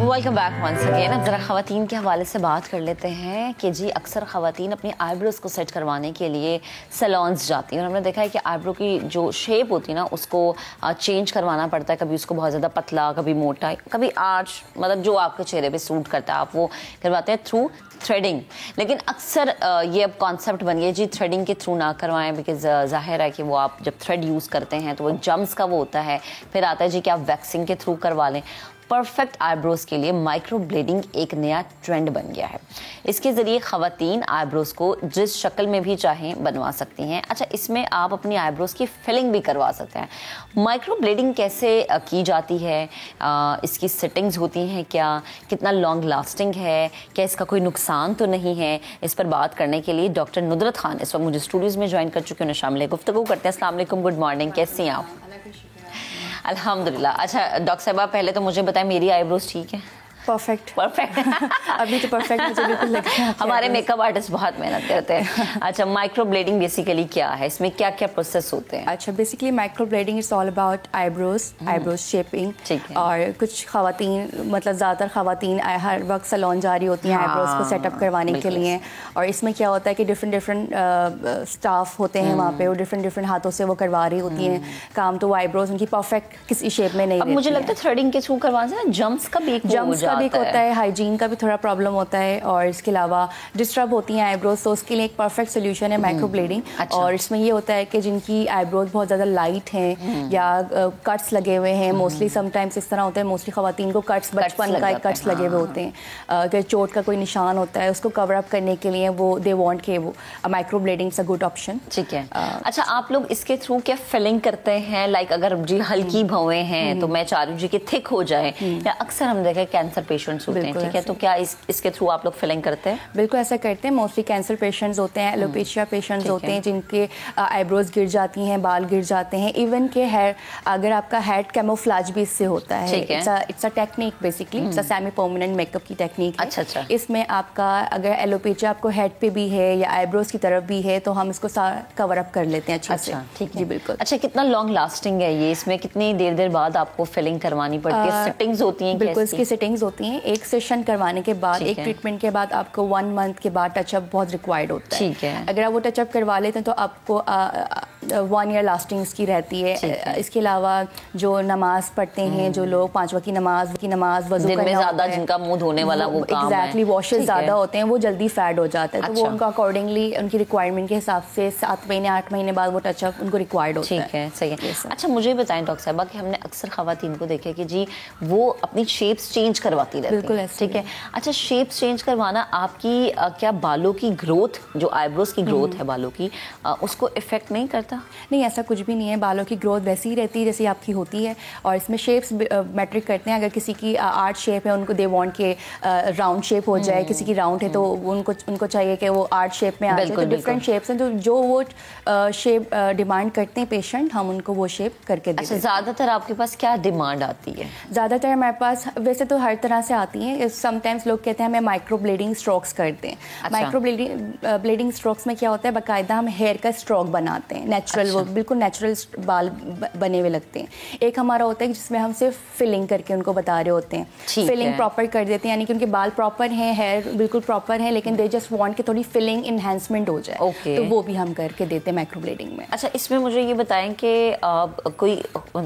Welcome back once again. अब ज़रा ख़वातीन के हवाले से बात कर लेते हैं कि जी अक्सर ख़वातीन अपनी आईब्रोज़ को सेट करवाने के लिए सैलून्स जाती हैं, और हमने देखा है कि आईब्रो की जो शेप होती है ना उसको चेंज करवाना पड़ता है। कभी उसको बहुत ज़्यादा पतला, कभी मोटा, कभी आर्च, मतलब जो आपके चेहरे पे सूट करता है आप वो करवाते हैं थ्रू थ्रेडिंग। लेकिन अक्सर ये अब कॉन्सेप्ट बन गया जी थ्रेडिंग के थ्रू ना करवाएं, बिकॉज ज़ाहिर है कि वो आप जब थ्रेड यूज़ करते हैं तो वो जम्स का वो होता है। फिर आता है जी कि आप वैक्सिंग के थ्रू करवा लें। परफेक्ट आईब्रोज़ के लिए माइक्रो ब्लेडिंग एक नया ट्रेंड बन गया है। इसके ज़रिए ख़वातीन आईब्रोज़ को जिस शक्ल में भी चाहें बनवा सकती हैं। अच्छा, इसमें आप अपनी आईब्रोज़ की फिलिंग भी करवा सकते हैं। माइक्रो ब्लेडिंग कैसे की जाती है, इसकी सेटिंग्स होती हैं क्या, कितना लॉन्ग लास्टिंग है, क्या इसका कोई नुकसान तो नहीं है, इस पर बात करने के लिए डॉक्टर नुदरत खान इस वक्त मुझे स्टूडियोज़ में ज्वाइन कर चुके हैं। शामिल गुफ्तगू करते हैं। अस्सलाम वालेकुम, गुड मॉर्निंग, कैसी हैं आप? अल्हम्दुलिल्लाह। अच्छा डॉक्टर साहबा, पहले तो मुझे बताएं मेरी आईब्रोज ठीक है? परफेक्ट। अभी तो परफेक्ट मुझे बिल्कुल लगता है। हमारे मेकअप आर्टिस्ट बहुत मेहनत करते हैं। अच्छा, माइक्रो ब्लेडिंग बेसिकली क्या है, इसमें क्या क्या प्रोसेस होते हैं? अच्छा, basically micro blending is all about eyebrows shaping. और कुछ खवातीन, मतलब ज़्यादातर खवातीन हर वक्त सैलून जा रही होती हैं आईब्रोज को सेटअप करवाने के लिए। और इसमें क्या होता है कि डिफरेंट स्टाफ होते हैं वहाँ पे, वो डिफरेंट हाथों से वो करवा रही होती हैं काम, तो वो आईब्रोज उनकी परफेक्ट किसी शेप में नहीं। मुझे लगता है थ्रेडिंग के थ्रू करवाने से जम्स का भी होता है, हाइजीन का भी थोड़ा प्रॉब्लम होता है, और इसके अलावा डिस्टर्ब होती हैं आईब्रोज, तो उसके लिए एक परफेक्ट सोल्यूशन है माइक्रो ब्लेडिंग। अच्छा। और इसमें ये होता है कि जिनकी आईब्रोज बहुत ज़्यादा लाइट हैं या कट्स लगे हुए हैं, मोस्टली समटाइम्स इस तरह होता है, मोस्टली खवातीन को कट्स बचपन का कट्स लगे हुए होते हैं, अगर चोट का कोई निशान होता है उसको कवर अप करने के लिए वो दे वांट के वो micro blending is a good option. ठीक है। अच्छा, आप लोग इसके थ्रू क्या फिलिंग करते हैं? लाइक अगर जी हल्की भवें हैं तो मैं चाह रही हूँ जी कि थिक हो जाए, या अक्सर हम देखें कैंसर पेशेंट्स होते हैं, ठीक है, तो क्या इसके थ्रू आप लोग फिलिंग करते हैं? बिल्कुल ऐसा करते हैं। मोस्टली कैंसर पेशेंट्स होते हैं, एलोपेशिया पेशेंट्स होते हैं, जिनके आईब्रोज गिर जाती हैं, बाल गिर जाते हैं, इवन के हेयर, अगर आपका हेयर कैमोफ्लेज भी इससे होता है। It's a technique, basically it's a semi permanent makeup की टेक्निक है। अच्छा। इसमें आपका अगर एलोपेशिया आपको हेड पे भी है या आईब्रोज की तरफ भी है तो हम इसको कवर अप कर लेते हैं अच्छे से। ठीक है जी बिल्कुल। अच्छा, कितना लॉन्ग लास्टिंग है ये? इसमें कितनी देर बाद आपको फिलिंग करवानी पड़ती है? सेटिंग्स होती हैं? बिल्कुल, इसकी सेटिंग्स होती हैं। एक सेशन करवाने के बाद, एक ट्रीटमेंट के बाद आपको 1 मंथ के बाद टचअप बहुत रिक्वायर्ड होता है। ठीक है। अगर आप वो टचअप करवा लेते हैं तो आपको 1 ईयर लास्टिंग इसकी रहती है। इसके अलावा जो नमाज पढ़ते हैं जो लोग, 5 वक्त की नमाज वजू दिन में ज़्यादा जिनका मुंह धोने वाला वो काम है, एग्जैक्टली वॉशेस ज़्यादा होते हैं, वो जल्दी फैड हो जाता है। तो वो उनको अकॉर्डिंगली उनकी रिक्वायरमेंट के हिसाब से 7 महीने 8 महीने बाद वो टचअप उनको रिक्वायर्ड होता है। ठीक है, सही है। अच्छा, मुझे बताएं डॉक्टर साहबा कि हमने अक्सर खवातीन को देखा कि जी वो अपनी शेप्स चेंज करवाती रहती है। बिल्कुल, ठीक है। अच्छा, शेप्स चेंज करवाना आपकी क्या बालों की ग्रोथ, जो आईब्रोज की ग्रोथ है बालों की, उसको इफेक्ट नहीं करता? नहीं, ऐसा कुछ भी नहीं है। बालों की ग्रोथ वैसी ही रहती है जैसी आपकी होती है, और इसमें शेप्स मैट्रिक करते हैं। अगर किसी की आर्ट शेप है, उनको दे वांट के राउंड शेप हो जाए, किसी की राउंड है तो उनको चाहिए कि वो आर्ट शेप में आ जाए। तो डिफरेंट शेप्स हैं, तो जो वो शेप डिमांड करते हैं पेशेंट, हम उनको वो शेप करके देते हैं। अच्छा, ज़्यादातर आपके पास क्या डिमांड आती है? ज़्यादातर हमारे पास वैसे तो हर तरह से आती हैं। समटाइम्स लोग कहते हैं हमें माइक्रो ब्लेडिंग स्ट्रोक्स करते हैं। अच्छा। माइक्रो ब्लेडिंग स्ट्रोक्स में क्या होता है, बाकायदा हम हेयर का स्ट्रोक बनाते हैं, नेचुरल। अच्छा। वो बिल्कुल नेचुरल बाल बने हुए लगते हैं। एक हमारा होता है जिसमें हम सिर्फ फिलिंग करके उनको बता रहे होते हैं, फिलिंग प्रॉपर कर देते हैं, यानी कि उनके बाल प्रॉपर हैं, हेयर बिल्कुल प्रॉपर है, लेकिन दे जस्ट वांट कि थोड़ी फिलिंग इन्हेंसमेंट हो जाए। तो वो भी हम करके देते हैं माइक्रो ब्लेडिंग में। अच्छा, इसमें मुझे ये बताएं कि कोई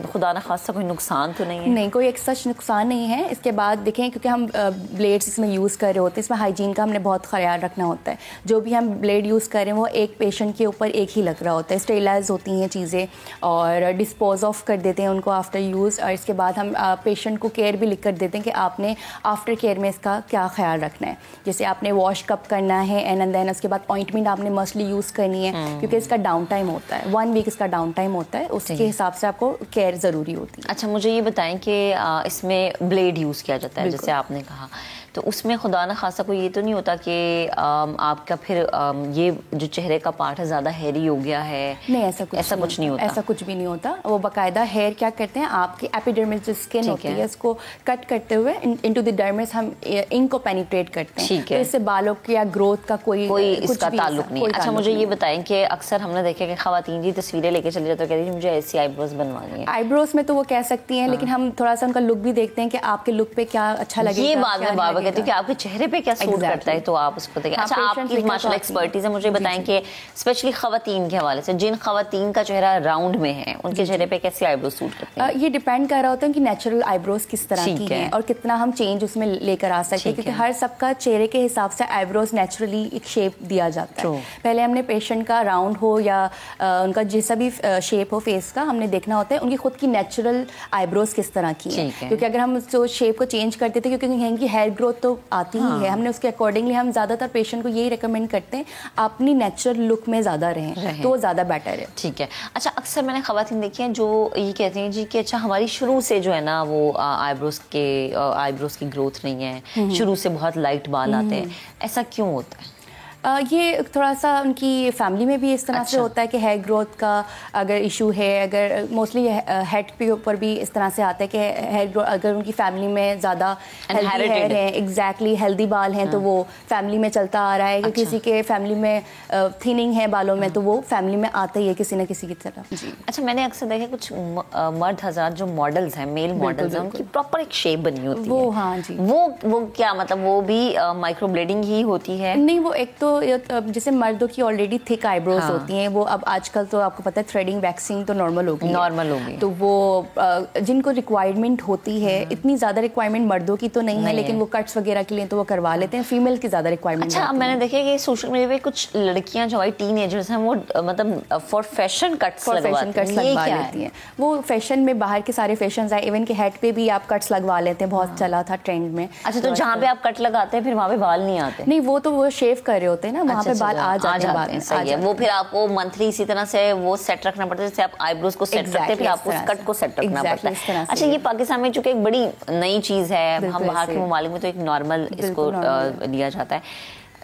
खुदा न खास्ता कोई नुकसान तो नहीं है? नहीं, कोई एक सच नुकसान नहीं है। इसके बाद देखें, क्योंकि हम ब्लेड्स इसमें यूज़ कर रहे होते हैं, इसमें हाइजीन का हमने बहुत ख्याल रखना होता है। जो भी हम ब्लेड यूज़ कर रहे हैं वो एक पेशेंट के ऊपर एक ही लग रहा होता है, स्टेरिलाइज एयरटाइज होती हैं चीज़ें, और डिस्पोज ऑफ कर देते हैं उनको आफ्टर यूज़। और इसके बाद हम पेशेंट को केयर भी लिख कर देते हैं कि आपने आफ्टर केयर में इसका क्या ख्याल रखना है। जैसे आपने वॉश कब करना है एंड देन उसके बाद ऑइंटमेंट आपने मस्टली यूज़ करनी है, क्योंकि इसका डाउन टाइम होता है, 1 वीक इसका डाउन टाइम होता है, उसके हिसाब से आपको केयर ज़रूरी होती है। अच्छा, मुझे ये बताएं कि इसमें ब्लेड यूज़ किया जाता है जैसे आपने कहा, तो उसमें खुदा न खासा कोई ये तो नहीं होता कि आपका फिर ये जो चेहरे का पार्ट है ज़्यादा हेयरी हो गया है? नहीं, ऐसा कुछ नहीं होता। ऐसा कुछ भी नहीं होता। वो बाकायदा हेयर क्या करते हैं, आपकी एपिडर्मिस जो स्किन होती है उसको कट करते हुए इनटू द डर्मिस हम इंक को पेनिट्रेट करते हैं, तो इससे बालों की या ग्रोथ का कोई इसका ताल्लुक नहीं है। अच्छा, मुझे ये बताएं कि अक्सर हमने देखा कि खवातीन की तस्वीरें लेके चली जाती है, कहती है मुझे ऐसी आईब्रोज बनवानी है। आईब्रोज में तो वो कह सकती हैं, लेकिन हम थोड़ा सा उनका लुक भी देखते हैं कि आपके लुक पे क्या अच्छा लगेगा। ये बाद में बाबा कहती है कि आपके चेहरे पे क्या सूट करता है, तो आप उसको देखें। अच्छा, आपकी माशाल्लाह एक्सपर्टीज है, मुझे बताएं कि स्पेशली खवातीन के हवाले से, जिन खवातीन का चेहरा राउंड में है उनके चेहरे पे कैसी आईब्रोज सूट करती हैं? ये डिपेंड कर रहा होता है कि नेचुरल आईब्रोज किस तरह की हैं और कितना हम चेंज उसमें लेकर आ सकते हैं, क्योंकि हर सबका चेहरे के हिसाब से आईब्रोज नेचुरली एक शेप दिया जाता है। पहले हमने पेशेंट का राउंड हो या उनका जैसा भी शेप हो फेस का, हमने देखना होता है उनकी खुद की नेचुरल आईब्रोज किस तरह की है, क्योंकि अगर हम जो शेप को चेंज करते थे, क्योंकि इनकी हेयर ग्रोथ तो आती ही है, हमने उसके अकॉर्डिंगली हम ज़्यादातर पेशेंट को यही रिकमेंड करते हैं अपनी नेचुरल लुक में ज़्यादा रहें, तो वो ज़्यादा बेटर है। ठीक है। अच्छा, अक्सर मैंने ख़वातीन देखी हैं जो ये कहती हैं जी कि अच्छा हमारी शुरू से जो है ना वो आईब्रोज की ग्रोथ नहीं है, शुरू से बहुत लाइट बाल आते हैं, ऐसा क्यों होता है? ये थोड़ा सा उनकी फैमिली में भी इस तरह से होता है कि हेयर ग्रोथ का अगर इशू है, अगर मोस्टली हेड के ऊपर भी इस तरह से आता है कि हेयर ग्रोथ अगर उनकी फैमिली में ज़्यादा हेल्दी हेयर है, एग्जैक्टली हेल्दी बाल हैं, तो वो फैमिली में चलता आ रहा है कि किसी के फैमिली में थिनिंग है बालों में, तो वो फैमिली में आता ही है किसी न किसी की तरह। अच्छा, मैंने अक्सर देखा कुछ मर्द हज़रात जो मॉडल्स हैं, मेल मॉडल्स हैं, उनकी प्रॉपर एक शेप बनी होती है। वो हाँ जी, वो क्या मतलब वो भी माइक्रो ब्लेडिंग ही होती है? नहीं, वो एक तो जैसे मर्दों की ऑलरेडी थिक आईब्रोज होती हैं, वो अब आजकल तो आपको पता है थ्रेडिंग वैक्सिंग तो नॉर्मल हो गई, तो वो जिनको रिक्वायरमेंट होती है, इतनी ज़्यादा रिक्वायरमेंट मर्दों की तो नहीं है, लेकिन वो कट्स वगैरह के लिए तो वो करवा लेते हैं, फीमेल की ज़्यादा रिक्वायरमेंट। अच्छा, मैंने देखा कि सोशल मीडिया पे कुछ लड़कियां जो टीनेजर्स हैं वो मतलब फॉर फैशन कट्स लगवा लेती हैं। वो फैशन में बाहर के सारे फैशन आए, इवन के हेड पे भी आप कट्स लगवा लेते हैं, बहुत चला था ट्रेंड में। अच्छा, तो जहाँ पे आप कट लगाते हैं फिर वहाँ पे बाल नहीं आते? नहीं, वो तो वो शेव कर रहे होते हैं ना, वहाँ पे बाल आ जाते हैं। सही है। वो फिर आपको मंथली इसी तरह से वो सेट रखना पड़ता है, जैसे आप आईब्रोज को सेट करते हैं, फिर आपको कट को सेट रखना पड़ता है। अच्छा, ये पाकिस्तान में चूंकि एक बड़ी नई चीज़ है, हम बाहर के ममालिक में तो एक नॉर्मल इसको लिया जाता है,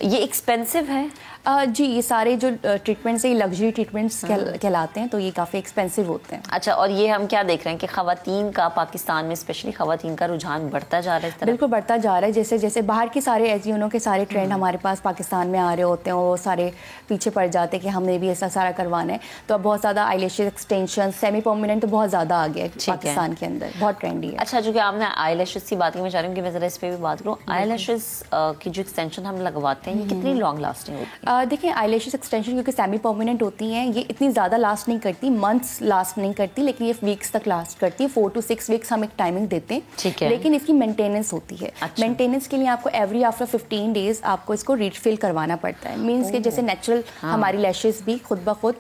ये एक्सपेंसिव है? जी, ये सारे जो ट्रीटमेंट्स है लग्जरी ट्रीटमेंट्स कहलाते हैं, तो ये काफ़ी एक्सपेंसिव होते हैं। अच्छा, और ये हम क्या देख रहे हैं कि खवातीन का पाकिस्तान में स्पेशली खवातीन का रुझान बढ़ता जा रहा है? बिल्कुल बढ़ता जा रहा है। जैसे जैसे बाहर के सारे एजियोनों के सारे ट्रेंड हमारे पास पाकिस्तान में आ रहे होते हैं, वो सारे पीछे पड़ जाते हैं कि हमने भी ऐसा सारा करवाना है, तो अब बहुत ज़्यादा आईलैशेस एक्सटेंशन सेमी परमानेंट तो बहुत ज़्यादा आ गया है पाकिस्तान के अंदर, बहुत ट्रेंडी है। अच्छा, जो कि आपने आईलैशेस की बात की, मैं चाह रही हूँ कि मैं ज़रा इस पर भी बात करूँ। आईलैशेस की जो एक्सटेंशन हम लगवाते हैं, ये कितनी लॉन्ग लास्टिंग होती है? देखिए, आईलैशेस एक्सटेंशन क्योंकि सेमी परमानेंट होती हैं, ये इतनी ज़्यादा लास्ट नहीं करती, मंथ्स लास्ट नहीं करती, लेकिन ये वीक्स तक लास्ट करती है। 4 to 6 वीक्स हम एक टाइमिंग देते हैं, ठीक है, लेकिन इसकी मेंटेनेंस होती है। मेंटेनेंस के लिए आपको एवरी आफ्टर 15 डेज आपको इसको रिफिल करवाना पड़ता है। मीन्स कि जैसे नेचुरल हमारी लैशेस भी खुद ब खुद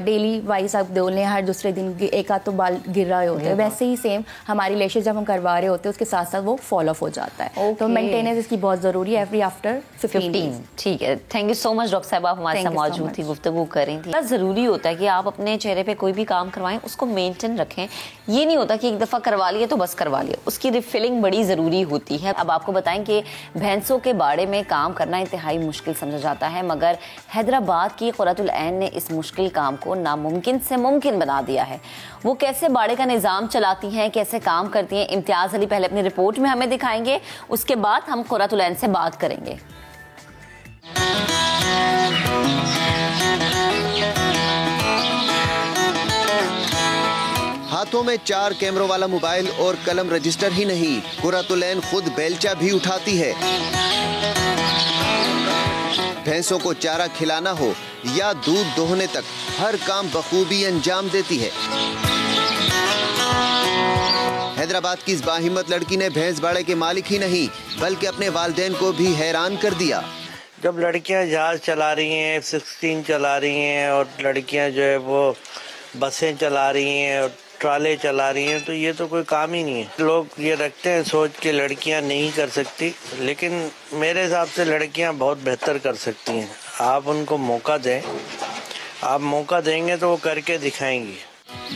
डेली वाइज आप धो लें, हर दूसरे दिन एक आध तो बाल गिर रहे होते हैं, वैसे ही सेम हमारी लैशेस जब हम करवा रहे होते हैं उसके साथ साथ वो फॉल ऑफ हो जाता है। तो मेंटेनेंस इसकी बहुत ज़रूरी है, एवरी आफ्टर 15। ठीक है, thank you so much doctor साहब, आप हमारे साथ मौजूद थी, गुफ्तगू कर रही थी। ज़रूरी होता है कि आप अपने चेहरे पे कोई भी काम करवाएं, उसको मेंटेन रखें। ये नहीं होता कि एक दफ़ा करवा लिया तो बस करवा लिया, उसकी रिफिलिंग बड़ी ज़रूरी होती है। अब आपको बताएं कि भैंसों के बाड़े में काम करना इंतहाई मुश्किल समझा जाता है, मगर हैदराबाद की क़ुर्रतुल ऐन ने इस मुश्किल काम को नामुमकिन से मुमकिन बना दिया है। वो कैसे बाड़े का निज़ाम चलाती हैं, कैसे काम करती हैं, इम्तियाज़ अली पहले अपनी रिपोर्ट में हमें दिखाएंगे, उसके बाद हम क़ुर्रतुल ऐन से बात करेंगे। हाथों में 4 कैमरों वाला मोबाइल और कलम रजिस्टर ही नहीं, क़ुर्रतुल ऐन खुद बेलचा भी उठाती है। भैंसों को चारा खिलाना हो या दूध दोहने तक हर काम बखूबी अंजाम देती है। हैदराबाद की इस बाहिम्मत लड़की ने भैंस बाड़े के मालिक ही नहीं बल्कि अपने वालिदैन को भी हैरान कर दिया। जब लड़कियां जहाज चला रही हैं, F-16 चला रही हैं और लड़कियां जो है वो बसें चला रही हैं और ट्राले चला रही हैं, तो ये तो कोई काम ही नहीं है। लोग ये रखते हैं सोच के लड़कियां नहीं कर सकती, लेकिन मेरे हिसाब से लड़कियां बहुत बेहतर कर सकती हैं। आप उनको मौका दें, आप मौका देंगे तो वो करके दिखाएंगी।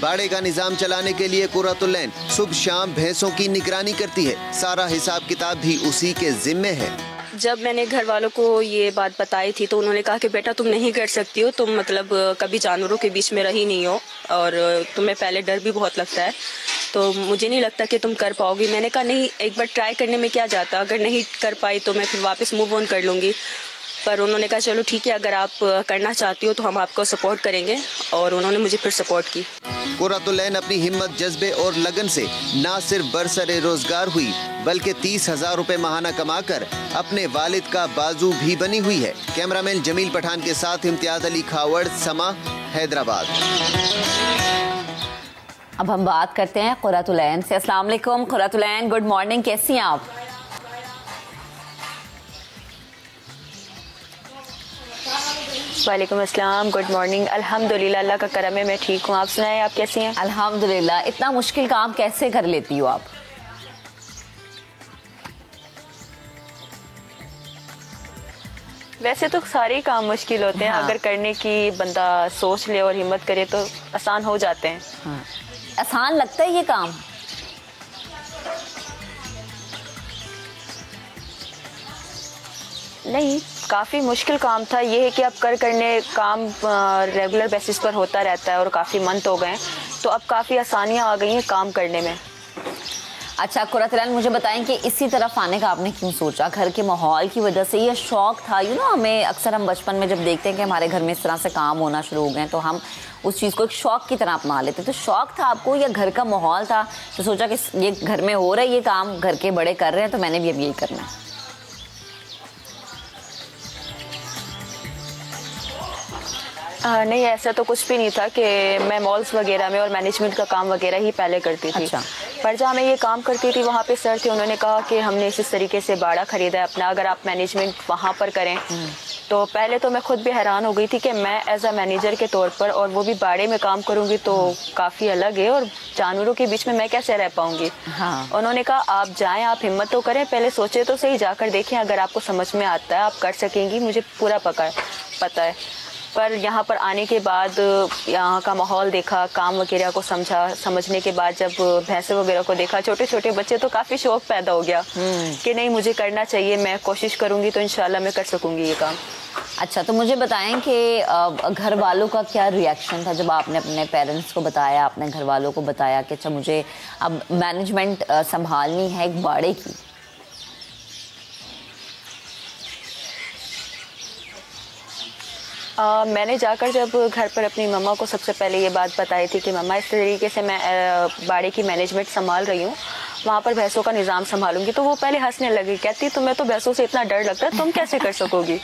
बाड़े का निजाम चलाने के लिए कुर्रतुलैन सुबह शाम भैंसों की निगरानी करती है। सारा हिसाब किताब भी उसी के जिम्मे है। जब मैंने घर वालों को ये बात बताई थी तो उन्होंने कहा कि बेटा तुम नहीं कर सकती हो, तुम मतलब कभी जानवरों के बीच में रही नहीं हो और तुम्हें पहले डर भी बहुत लगता है, तो मुझे नहीं लगता कि तुम कर पाओगी। मैंने कहा नहीं, एक बार ट्राई करने में क्या जाता, अगर नहीं कर पाई तो मैं फिर वापस मूव ऑन कर लूँगी। पर उन्होंने कहा चलो ठीक है, अगर आप करना चाहती हो तो हम आपको सपोर्ट करेंगे, और उन्होंने मुझे फिर सपोर्ट की। कुर्रतुलैन अपनी हिम्मत, जज्बे और लगन से न सिर्फ बरसरे रोजगार हुई बल्कि 30,000 रुपए माहाना कमाकर अपने वालिद का बाजू भी बनी हुई है। कैमरामैन जमील पठान के साथ इम्तियाज अली खावड़, समा, हैदराबाद। अब हम बात करते हैं कुर्रतुलैन से। अस्सलाम वालेकुम कुर्रतुलैन, गुड मॉर्निंग, कैसी हैं आप? वालेकुम अस्सलाम, गुड मॉर्निंग। अल्हम्दुलिल्लाह, अल्लाह का करम है, मैं ठीक हूँ। आप सुनाएं, आप कैसी हैं? अल्हम्दुलिल्लाह। इतना मुश्किल काम कैसे कर लेती हो आप? वैसे तो सारे ही काम मुश्किल होते हैं। अगर करने की बंदा सोच ले और हिम्मत करे तो आसान हो जाते हैं। आसान लगता है ये काम? नहीं, काफ़ी मुश्किल काम था। ये है कि अब करने काम रेगुलर बेसिस पर होता रहता है और काफ़ी मंथ हो गए, तो अब काफ़ी आसानियाँ आ गई हैं काम करने में। अच्छा कुर्रतुलैन, मुझे बताएं कि इसी तरफ आने का आपने क्यों सोचा? घर के माहौल की वजह से, ये शौक था? हमें अक्सर हम बचपन में जब देखते हैं कि हमारे घर में इस तरह से काम होना शुरू हो गए तो हम उस चीज़ को एक शौक की तरह अपना लेते। तो शौक था आपको या घर का माहौल था तो सोचा कि ये घर में हो रहा है, ये काम घर के बड़े कर रहे हैं तो मैंने भी अब यही करना है? नहीं, ऐसा तो कुछ भी नहीं था कि मैं मॉल्स वगैरह में और मैनेजमेंट का काम वगैरह ही पहले करती थी। अच्छा। पर जहाँ मैं ये काम करती थी वहाँ पे सर थे, उन्होंने कहा कि हमने इस तरीके से बाड़ा खरीदा है अपना, अगर आप मैनेजमेंट वहाँ पर करें। तो पहले तो मैं खुद भी हैरान हो गई थी कि मैं एज अ मैनेजर के तौर पर और वो भी बाड़े में काम करूँगी तो काफ़ी अलग है, और जानवरों के बीच में मैं कैसे रह पाऊँगी। हाँ। उन्होंने कहा आप जाएँ, आप हिम्मत तो करें, पहले सोचे तो सही, जाकर देखें, अगर आपको समझ में आता है आप कर सकेंगी, मुझे पूरा पता है। पर यहाँ पर आने के बाद यहाँ का माहौल देखा, काम वगैरह को समझने के बाद जब भैंसे वगैरह को देखा, छोटे छोटे बच्चे, तो काफ़ी शौक पैदा हो गया कि नहीं मुझे करना चाहिए, मैं कोशिश करूँगी तो इंशाल्लाह मैं कर सकूँगी ये काम। अच्छा, तो मुझे बताएं कि घर वालों का क्या रिएक्शन था जब आपने अपने पेरेंट्स को बताया, अपने घर वालों को बताया कि अच्छा मुझे अब मैनेजमेंट संभालनी है एक बाड़े की? मैंने जाकर जब घर पर अपनी मम्मा को सबसे पहले ये बात बताई थी कि मम्मा इस तरीके से मैं बाड़े की मैनेजमेंट संभाल रही हूँ, वहाँ पर भैंसों का निज़ाम संभालूंगी, तो वो पहले हंसने लगी, कहती तुम्हें तो भैंसों से इतना डर लगता है, तुम कैसे कर सकोगी?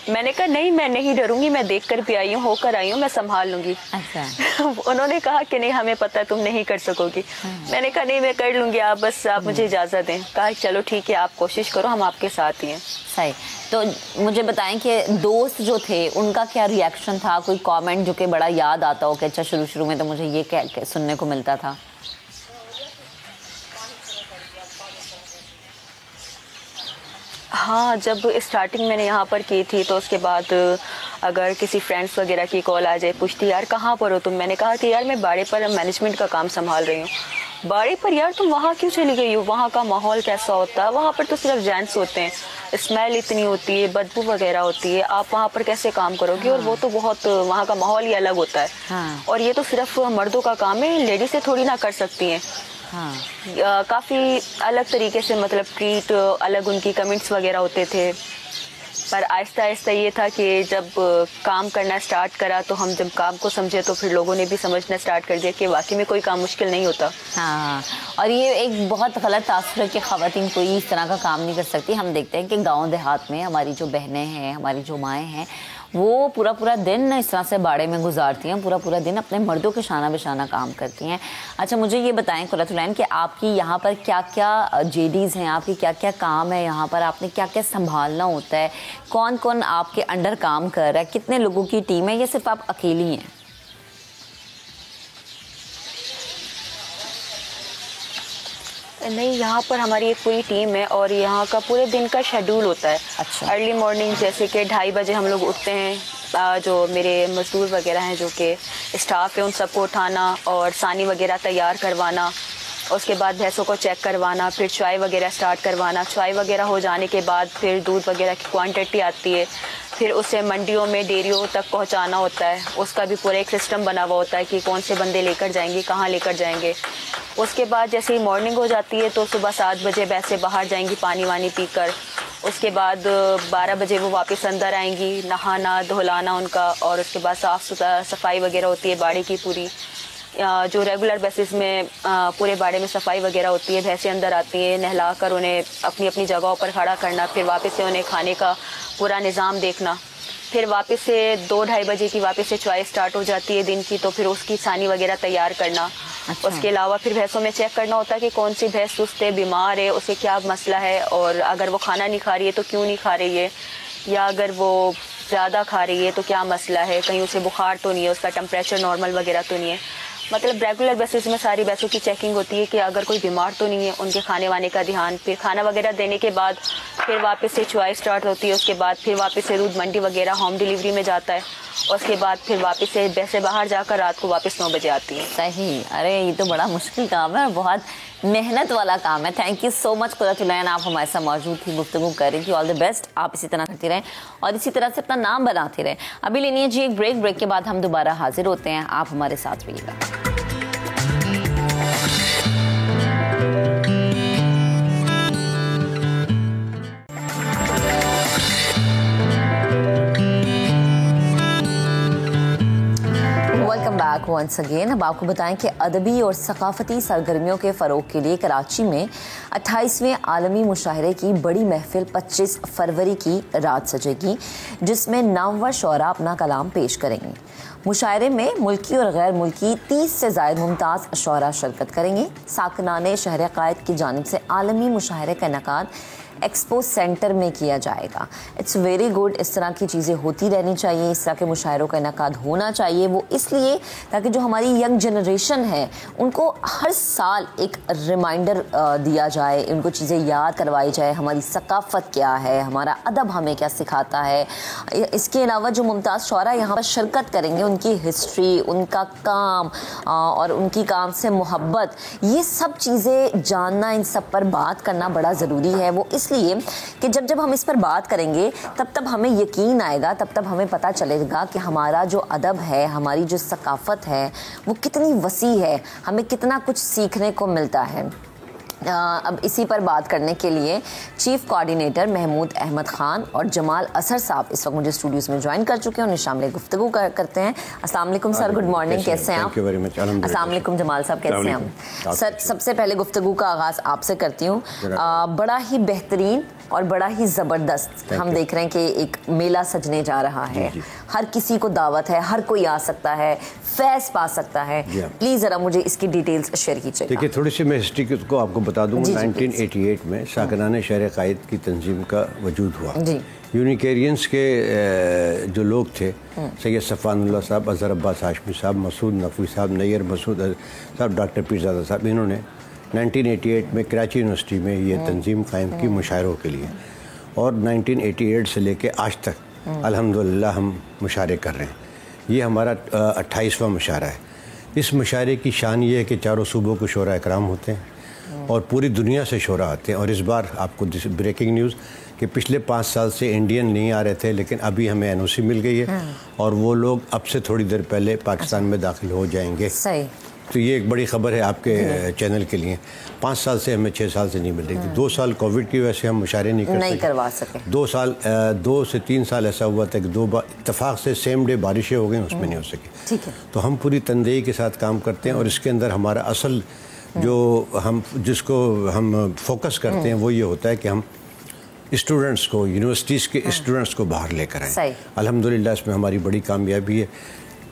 मैंने कहा नहीं, मैं नहीं डरूंगी, मैं देख कर भी आई हूँ, होकर आई हूँ, मैं संभाल लूंगी। अच्छा। उन्होंने कहा कि नहीं हमें पता है तुम नहीं कर सकोगी। मैंने कहा नहीं मैं कर लूंगी, आप बस आप मुझे इजाज़त दें। कहा चलो ठीक है, आप कोशिश करो, हम आपके साथ ही हैं। सही। तो मुझे बताएं कि दोस्त जो थे उनका क्या रिएक्शन था? कोई कमेंट जो कि बड़ा याद आता हो कि अच्छा शुरू में तो मुझे ये क्या सुनने को मिलता था? हाँ, जब स्टार्टिंग मैंने यहाँ पर की थी तो उसके बाद अगर किसी फ्रेंड्स वगैरह की कॉल आ जाए, पूछती यार कहाँ पर हो तुम? मैंने कहा कि यार मैं बाड़े पर मैनेजमेंट का काम संभाल रही हूँ। बाड़े पर? यार तुम वहाँ क्यों चली गई हो? वहाँ का माहौल कैसा होता है? वहाँ पर तो सिर्फ जेंट्स होते हैं, स्मेल इतनी होती है, बदबू वगैरह होती है, आप वहाँ पर कैसे काम करोगी? और वो तो बहुत, वहाँ का माहौल ही अलग होता है। हाँ। और ये तो सिर्फ मर्दों का काम है, लेडीज से थोड़ी ना कर सकती हैं। हाँ। काफ़ी अलग तरीके से मतलब ट्रीट, अलग उनकी कमेंट्स वगैरह होते थे। पर आहिस्ता आहिस्ता ये था कि जब काम करना स्टार्ट करा तो हम जब काम को समझे तो फिर लोगों ने भी समझना स्टार्ट कर दिया कि वाकई में कोई काम मुश्किल नहीं होता। हाँ, और ये एक बहुत गलत तासुर है कि ख़वातीन कोई इस तरह का काम नहीं कर सकती। हम देखते हैं कि गांव देहात में हमारी जो बहनें हैं, हमारी जो माएँ हैं, वो पूरा दिन इस तरह से बाड़े में गुजारती हैं, पूरा दिन अपने मर्दों के शाना बेशाना काम करती हैं। अच्छा, मुझे ये बताएं कुर्रतुलैन कि आपकी यहाँ पर क्या क्या जेडीज़ हैं, आपकी क्या क्या काम है यहाँ पर, आपने क्या क्या संभालना होता है, कौन कौन आपके अंडर काम कर रहा है, कितने लोगों की टीम है, या सिर्फ आप अकेली हैं? नहीं, यहाँ पर हमारी एक पूरी टीम है और यहाँ का पूरे दिन का शेड्यूल होता है। अच्छा। अर्ली मॉर्निंग जैसे कि 2:30 बजे हम लोग उठते हैं। जो मेरे मजदूर वगैरह हैं, जो कि स्टाफ है, उन सबको उठाना और सानी वगैरह तैयार करवाना, उसके बाद भैंसों को चेक करवाना, फिर चाय वगैरह स्टार्ट करवाना। चाय वगैरह हो जाने के बाद फिर दूध वगैरह की क्वांटिटी आती है, फिर उसे मंडियों में डेयरियों तक पहुंचाना होता है। उसका भी पूरा एक सिस्टम बना हुआ होता है कि कौन से बंदे लेकर जाएंगे, कहाँ लेकर जाएंगे। उसके बाद जैसे ही मॉर्निंग हो जाती है तो सुबह 7 बजे भैंसें बाहर जाएंगी पानी वानी पीकर। उसके बाद 12 बजे वो वापस अंदर आएंगी, नहाना धुलाना उनका, और उसके बाद साफ़ सुथरा सफाई वगैरह होती है बाड़ी की पूरी, जो रेगुलर बेसिस में पूरे बाड़े में सफाई वगैरह होती है। भैंसें अंदर आती हैं, नहलाकर उन्हें अपनी अपनी जगहों पर खड़ा करना, फिर वापस से उन्हें खाने का पूरा निज़ाम देखना। फिर वापस से 2-2:30 बजे की वापस से चाय स्टार्ट हो जाती है दिन की, तो फिर उसकी सानी वगैरह तैयार करना। अच्छा। उसके अलावा फिर भैंसों में चेक करना होता है कि कौन सी भैंस सुस्त है, बीमार है, उसे क्या मसला है, और अगर वो खाना नहीं खा रही है तो क्यों नहीं खा रही है, या अगर वो ज़्यादा खा रही है तो क्या मसला है, कहीं उसे बुखार तो नहीं है, उसका टेम्परेचर नॉर्मल वगैरह तो नहीं है। मतलब रेगुलर बेसिस में सारी भैंसों की चेकिंग होती है कि अगर कोई बीमार तो नहीं है, उनके खाने वाने का ध्यान। फिर खाना वगैरह देने के बाद फिर वापस से चुआई स्टार्ट होती है। उसके बाद फिर वापस से दूध मंडी वगैरह होम डिलीवरी में जाता है। उसके बाद फिर वापस से भैंसें बाहर जाकर रात को वापस 9 बजे आती हैं। सही। अरे ये तो बड़ा मुश्किल काम है और बहुत मेहनत वाला काम है। थैंक यू सो मच कुर्रतुल-ऐन, आप हमारे साथ मौजूद थी, गुफ्तगू कर रही थी। ऑल द बेस्ट, आप इसी तरह करती रहें और इसी तरह से अपना नाम बनाते रहें। अभी लेनी है जी एक ब्रेक के बाद हम दोबारा हाजिर होते हैं, आप हमारे साथ रहिएगा। Once again. अब आपको बताएं कि अदबी और सकाफती सरगर्मियों के फ़रोग के लिए कराची में 28वें आलमी मुशायरे की बड़ी महफिल 25 फरवरी की रात सजेगी, जिसमें नामवर शोरा अपना कलाम पेश करेंगे। मुशायरे में मुल्की और गैर मुल्की 30 से ज़ायद मुमताज़ शोरा शिरकत करेंगे। साकनाने शहर क़ायद की जानिब से आलमी मुशायरे का इनेकाद एक्सपो सेंटर में किया जाएगा। इट्स वेरी गुड, इस तरह की चीज़ें होती रहनी चाहिए, इस तरह के मुशायरों का इनेकाद होना चाहिए। वो इसलिए ताकि जो हमारी यंग जनरेशन है उनको हर साल एक रिमाइंडर दिया जाए, उनको चीज़ें याद करवाई जाए, हमारी सकाफ़त क्या है, हमारा अदब हमें क्या सिखाता है। इसके अलावा जो मुमताज़ शोरा यहाँ पर शिरकत करेंगे, उनकी हिस्ट्री, उनका काम और उनकी काम से मोहब्बत, ये सब चीज़ें जानना, इन सब पर बात करना बड़ा ज़रूरी है। वो इसलिए कि जब हम इस पर बात करेंगे तब हमें यकीन आएगा, तब हमें पता चलेगा कि हमारा जो अदब है, हमारी जो सकाफ़त है वो कितनी वसी है, हमें कितना कुछ सीखने को मिलता है। अब इसी पर बात करने के लिए चीफ कोऑर्डिनेटर महमूद अहमद खान और जमाल असर साहब इस वक्त मुझे स्टूडियोज़ में ज्वाइन कर चुके हैं, उन्हें शामिल गुफ्तगू करते हैं। अस्सलाम वालेकुम सर, गुड मॉर्निंग, कैसे हैं आप? अस्सलाम वालेकुम जमाल साहब, कैसे हैं आप? सर, सबसे पहले गुफ्तगू का आगाज़ आपसे करती हूँ। बड़ा ही बेहतरीन और बड़ा ही ज़बरदस्त हम देख रहे हैं कि एक मेला सजने जा रहा है, हर किसी को दावत है, हर कोई आ सकता है, फैज़ पा सकता है। प्लीज़ ज़रा मुझे इसकी डिटेल्स शेयर कीजिए। देखिए, थोड़ी सी मैं हिस्ट्री को आपको बता दूँ। 1988 में साकनाने शहर क़ायद की तंजीम का वजूद हुआ। यूनिकेरियंस के जो लोग थे, सैयद सफ़ानुल्लाह साहब, अज़हर अब्बास हाशमी साहब, मसूद नकवी साहब, नैयर मसूद साहब, डॉक्टर पीरज़ादा साहब, इन्होंने 1988 में कराची यूनिवर्सिटी में ये तंजीम कायम की मुशायरों के लिए, और 1988 से लेके आज तक अल्हम्दुलिल्लाह हम मुशायरे कर रहे हैं। ये हमारा 28वां मुशायरा है। इस मुशायरे की शान ये है कि चारों सूबों के शोरा इकराम होते हैं और पूरी दुनिया से शोरा आते हैं। और इस बार आपको ब्रेकिंग न्यूज़ कि पिछले 5 साल से इंडियन नहीं आ रहे थे, लेकिन अभी हमें एनओसी मिल गई है और वो लोग अब से थोड़ी देर पहले पाकिस्तान में दाखिल हो जाएंगे। सही। तो ये एक बड़ी ख़बर है आपके चैनल के लिए। 5 साल से हमें 6 साल से नहीं मिल रही थी। 2 साल कोविड की वजह से हम मुशायरे नहीं करवा सके। 2 से 3 साल ऐसा हुआ था कि 2 बार इत्तेफाक से सेम डे बारिशें हो गई, उसमें नहीं हो सकी। ठीक है। तो हम पूरी तनदेही के साथ काम करते हैं और इसके अंदर हमारा असल जो जिसको हम फोकस करते हैं वो ये होता है कि हम स्टूडेंट्स को, यूनिवर्सिटीज़ के स्टूडेंट्स को बाहर लेकर आए। अल्हम्दुलिल्लाह इसमें हमारी बड़ी कामयाबी है।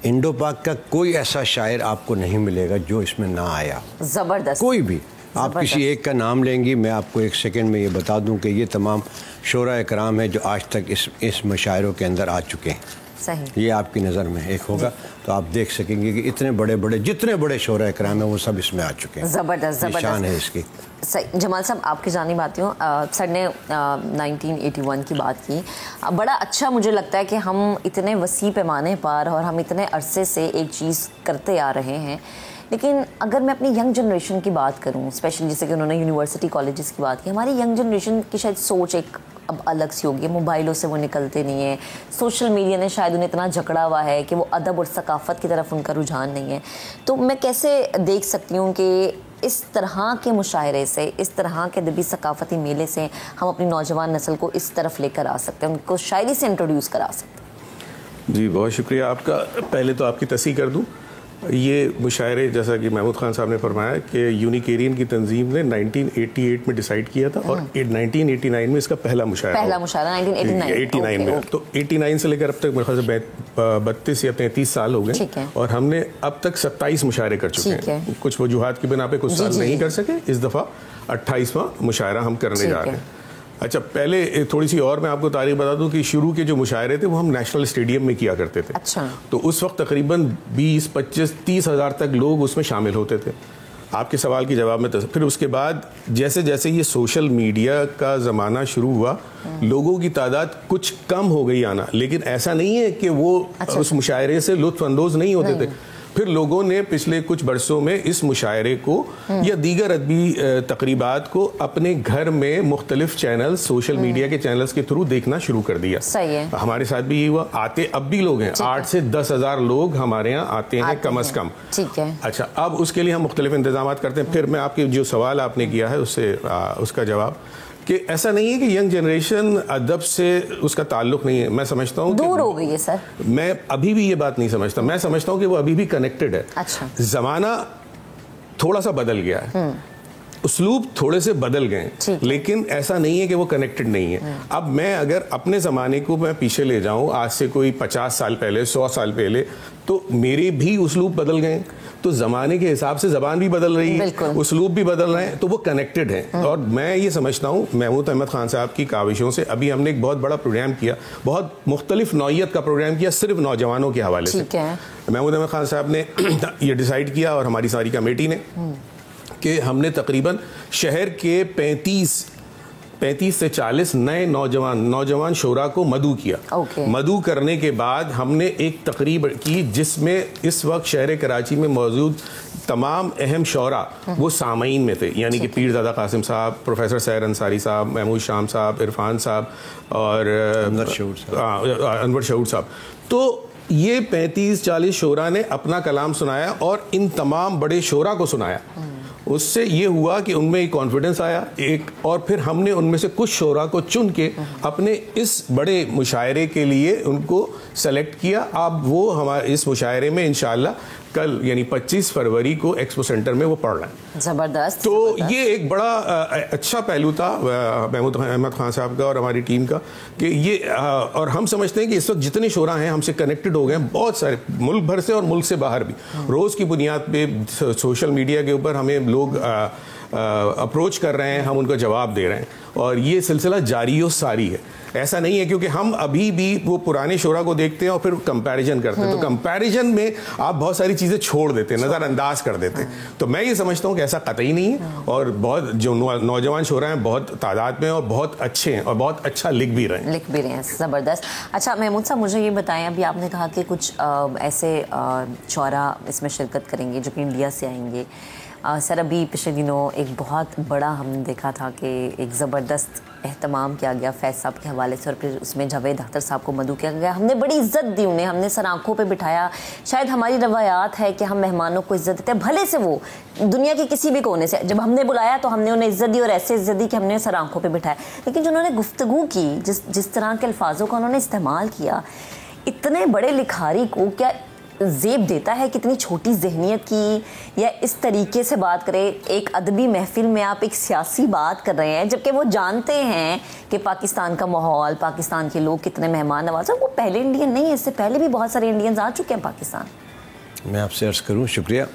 इंडो पाक का कोई ऐसा शायर आपको नहीं मिलेगा जो इसमें ना आया। ज़बरदस्त। कोई भी आप किसी एक का नाम लेंगी, मैं आपको एक सेकंड में ये बता दूं कि ये तमाम शोरा इकराम है जो आज तक इस मुशायरों के अंदर आ चुके हैं। सही। ये आपकी नज़र में एक होगा तो आप देख सकेंगे कि इतने बड़े बड़े जितने बड़े शोरा इकराम है वो सब इसमें आ चुके हैं। ज़बरदस्त निशान है इसकी। सही। जमाल साहब, आपकी जानिब आती हूँ। सर ने 1981 की बात की। बड़ा अच्छा मुझे लगता है कि हम इतने वसी पैमाने पर और हम इतने अरसे से एक चीज़ करते आ रहे हैं, लेकिन अगर मैं अपनी यंग जनरेशन की बात करूं, स्पेशली जैसे कि उन्होंने यूनिवर्सिटी कॉलेजेस की बात की, हमारी यंग जनरेशन की शायद सोच एक अब अलग सी होगी। मोबाइलों से वो निकलते नहीं है, सोशल मीडिया ने शायद उन्हें इतना जकड़ा हुआ है कि वो अदब और सकाफ़त की तरफ उनका रुझान नहीं है। तो मैं कैसे देख सकती हूँ कि इस तरह के मुशायरे से, इस तरह के अदबी सकाफ़ती मेले से हम अपनी नौजवान नस्ल को इस तरफ लेकर आ सकते हैं, उनको शायरी से इंट्रोड्यूस करा सकते हैं? जी, बहुत शुक्रिया आपका। पहले तो आपकी तस्दीक कर दूँ, ये मुशायरे जैसा कि महमूद खान साहब ने फरमाया कि यूनिकेरियन की तंजीम ने 1988 में डिसाइड किया था और 1989 में इसका पहला मुशायरा 1989 में। तो 89 से लेकर अब तक मेरे ख्याल से 32 या 33 साल हो गए और हमने अब तक 27 मुशायरे कर चुके हैं। कुछ वजूहात की बिना पे कुछ साल नहीं कर सके, इस दफ़ा 28वां मुशायरा हम करने जा रहे हैं। अच्छा, पहले थोड़ी सी और मैं आपको तारीख बता दूं कि शुरू के जो मुशायरे थे वो हम नेशनल स्टेडियम में किया करते थे। अच्छा। तो उस वक्त तकरीबन 20, 25, 30 हज़ार तक लोग उसमें शामिल होते थे। आपके सवाल के जवाब में फिर उसके बाद जैसे जैसे ये सोशल मीडिया का ज़माना शुरू हुआ, लोगों की तादाद कुछ कम हो गई आना, लेकिन ऐसा नहीं है कि वो उस मुशायरे से लुत्फ़ अंदोज़ नहीं होते थे। फिर लोगों ने पिछले कुछ बरसों में इस मुशायरे को या दीगर अदबी तकरीबात को अपने घर में मुख्तलिफ चैनल, सोशल मीडिया के चैनल्स के थ्रू देखना शुरू कर दिया। सही है। हमारे साथ भी ये हुआ। आते अब भी लोग हैं, 8 से 10 हज़ार लोग हमारे यहाँ आते हैं कम अज़ कम। ठीक है। अच्छा, अब उसके लिए हम मुख्तलिफ इंतजाम करते हैं। फिर मैं आपके जो सवाल आपने किया है उससे उसका जवाब कि ऐसा नहीं है कि यंग जनरेशन अदब से उसका ताल्लुक नहीं है। मैं समझता हूँ दूर हो गई है सर। मैं अभी भी ये बात नहीं समझता। मैं समझता हूँ कि वो अभी भी कनेक्टेड है। अच्छा। ज़माना थोड़ा सा बदल गया है, उसलूब थोड़े से बदल गए, लेकिन ऐसा नहीं है कि वो कनेक्टेड नहीं है। अब मैं अगर अपने ज़माने को मैं पीछे ले जाऊँ, आज से कोई 50 साल पहले, 100 साल पहले, तो मेरे भी उसलूब बदल गए। तो ज़माने के हिसाब से ज़बान भी बदल रही है, उसलूब भी बदल रहे हैं, तो वो कनेक्टेड है। और मैं ये समझता हूँ महमूद अहमद खान साहब की काविशों से अभी हमने एक बहुत बड़ा प्रोग्राम किया, बहुत मुख्तलिफ नौइयत का प्रोग्राम किया सिर्फ नौजवानों के हवाले से। महमूद अहमद खान साहब ने ये डिसाइड किया और हमारी सारी कमेटी ने कि हमने तकरीबन शहर के 35 से 40 नए नौजवान शोरा को मदऊ किया। मदऊ करने के बाद हमने एक तकरीब की जिसमें इस वक्त शहर कराची में मौजूद तमाम अहम शोरा वो सामईन में थे, यानी कि पीरज़ादा कासिम साहब, प्रोफेसर सैर अंसारी साहब, महमूद शाम साहब, इरफान साहब और अनवर शऊर साहब। तो ये 35-40 शोरा ने अपना कलाम सुनाया और इन तमाम बड़े शोरा को सुनाया। उससे ये हुआ कि उनमें एक कॉन्फिडेंस आया एक, और फिर हमने उनमें से कुछ शोरा को चुन के अपने इस बड़े मुशायरे के लिए उनको सेलेक्ट किया। अब वो हमारे इस मुशायरे में इंशाअल्लाह कल यानी 25 फरवरी को एक्सपो सेंटर में वो पढ़ रहे हैं। ज़बरदस्त। तो ये एक बड़ा अच्छा पहलू था महमूद अहमद खान साहब का और हमारी टीम का कि ये और हम समझते हैं कि इस वक्त जितने शोरा हैं हमसे कनेक्टेड हो गए हैं, बहुत सारे मुल्क भर से और मुल्क से बाहर भी। रोज़ की बुनियाद पे सोशल मीडिया के ऊपर हमें लोग अप्रोच कर रहे हैं, हम उनको जवाब दे रहे हैं और ये सिलसिला जारी और सारी है। ऐसा नहीं है क्योंकि हम अभी भी वो पुराने शोरा को देखते हैं और फिर कंपैरिजन करते हैं, तो कंपैरिजन में आप बहुत सारी चीज़ें छोड़ देते हैं, नज़रअंदाज कर देते हैं। तो मैं ये समझता हूँ कि ऐसा कतई नहीं है और बहुत जो नौजवान शोरा हैं बहुत तादाद में और बहुत अच्छे हैं और बहुत अच्छा लिख भी रहे हैं। ज़बरदस्त। अच्छा महमूद साहब, मुझे ये बताएं, अभी आपने कहा कि कुछ ऐसे शोरा इसमें शिरकत करेंगे जो कि इंडिया से आएंगे। सर अभी पिछले दिनों एक बहुत बड़ा हमने देखा था कि एक ज़बरदस्त एहतमाम किया गया फैज़ साहब के हवाले से और फिर उसमें जावेद अख्तर साहब को मदऊ किया गया। हमने बड़ी इज्जत दी उन्हें, हमने सर आंखों पे बिठाया। शायद हमारी रवायात है कि हम मेहमानों को इज्जत देते हैं, भले से वो दुनिया के किसी भी कोने से। जब हमने बुलाया तो हमने उन्हें इज्जत दी और ऐसे इज्जत दी कि हमने सर आंखों पर बिठाया। लेकिन जो उन्होंने गुफ्तगू की, जिस तरह के अल्फाजों का उन्होंने इस्तेमाल किया, इतने बड़े लिखारी को क्या ज़ेब देता है कितनी छोटी जहनियत की, या इस तरीके से बात करें एक अदबी महफिल में आप एक सियासी बात कर रहे हैं, जबकि वो जानते हैं कि पाकिस्तान का माहौल, पाकिस्तान के लोग कितने मेहमान नवाज हैं। वो पहले इंडियन नहीं है, इससे पहले भी बहुत सारे इंडियंस आ चुके हैं पाकिस्तान। मैं आपसे अर्ज़ करूँ, शुक्रिया।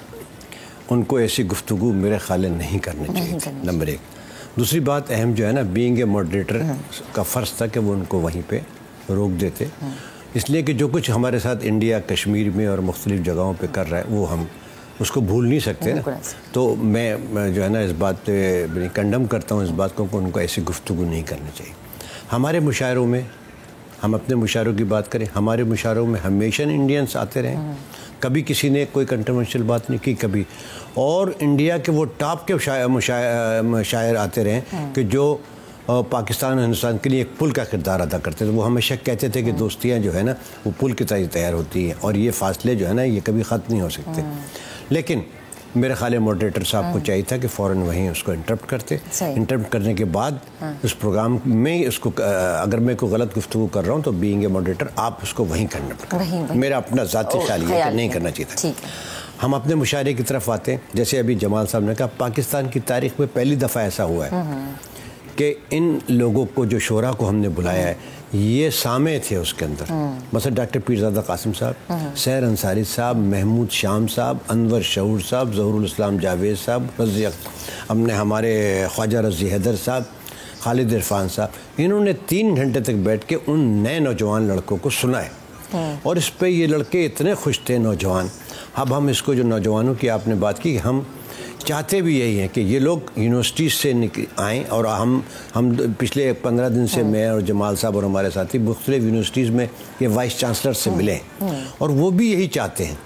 उनको ऐसी गुफ्तगू मेरे ख्याल नहीं करनी चाहिए, नंबर 1। दूसरी बात अहम जो है ना, बीइंग ए मॉडरेटर का फ़र्ज़ था कि वो उनको वहीं पे रोक देते, इसलिए कि जो कुछ हमारे साथ इंडिया कश्मीर में और मुख्तलिफ़ जगहों पे कर रहा है वो हम उसको भूल नहीं सकते ना। तो मैं जो है ना इस बात पे कंडम करता हूँ इस बात को कि उनको ऐसी गुफ्तगू नहीं करनी चाहिए। हमारे मुशायरों में, हम अपने मुशायरों की बात करें, हमारे मुशायरों में हमेशा इंडियंस आते रहे, कभी किसी ने कोई कंट्रोवर्शियल बात नहीं की कभी, और इंडिया के वो टॉप के शायर आते रहे कि जो पाकिस्तान और हिंदुस्तान के लिए एक पुल का किरदार अदा करते थे। वो हमेशा कहते थे कि दोस्तियाँ जो है ना वो पुल की तरह तैयार होती हैं और ये फासले जो है ना ये कभी ख़त्म नहीं हो सकते। लेकिन मेरे ख्याल मॉडरेटर साहब को चाहिए था कि फ़ौरन वहीं उसको इंटरप्ट करते। इंटरप्ट करने के बाद उस प्रोग्राम में उसको, अगर मैं कोई गलत गुफ्तगू कर रहा हूँ तो बीइंग ए मॉडरेटर आप उसको वहीं करना पड़ेगा। मेरा अपना ज़ाती ख्याल है कि नहीं करना चाहिए था। हम अपने मुशायरे की तरफ आते हैं। जैसे अभी जमाल साहब ने कहा, पाकिस्तान की तारीख में पहली दफ़ा ऐसा हुआ है कि इन लोगों को, जो शोरा को हमने बुलाया है, ये सामे थे उसके अंदर। मतलब डॉक्टर पीरज़ादा कासिम साहब, सैर अंसारी साहब, महमूद शाम साहब, अनवर शहूर साहब, ज़हूरुल इस्लाम जावेद साहब, हमने हमारे ख्वाजा रज़ी हैदर साहब, खालिद इरफान साहब, इन्होंने 3 घंटे तक बैठ के उन नए नौजवान लड़कों को सुनाए और इस पर ये लड़के इतने खुश थे नौजवान। अब हम इसको, जो नौजवानों की आपने बात की, हम चाहते भी यही हैं कि ये लोग यूनिवर्सिटी से आएँ और हम पिछले 15 दिन से मैं और जमाल साहब और हमारे साथी मुख्तलिफ यूनिवर्सिटीज़ में ये वाइस चांसलर से मिले और वो भी यही चाहते हैं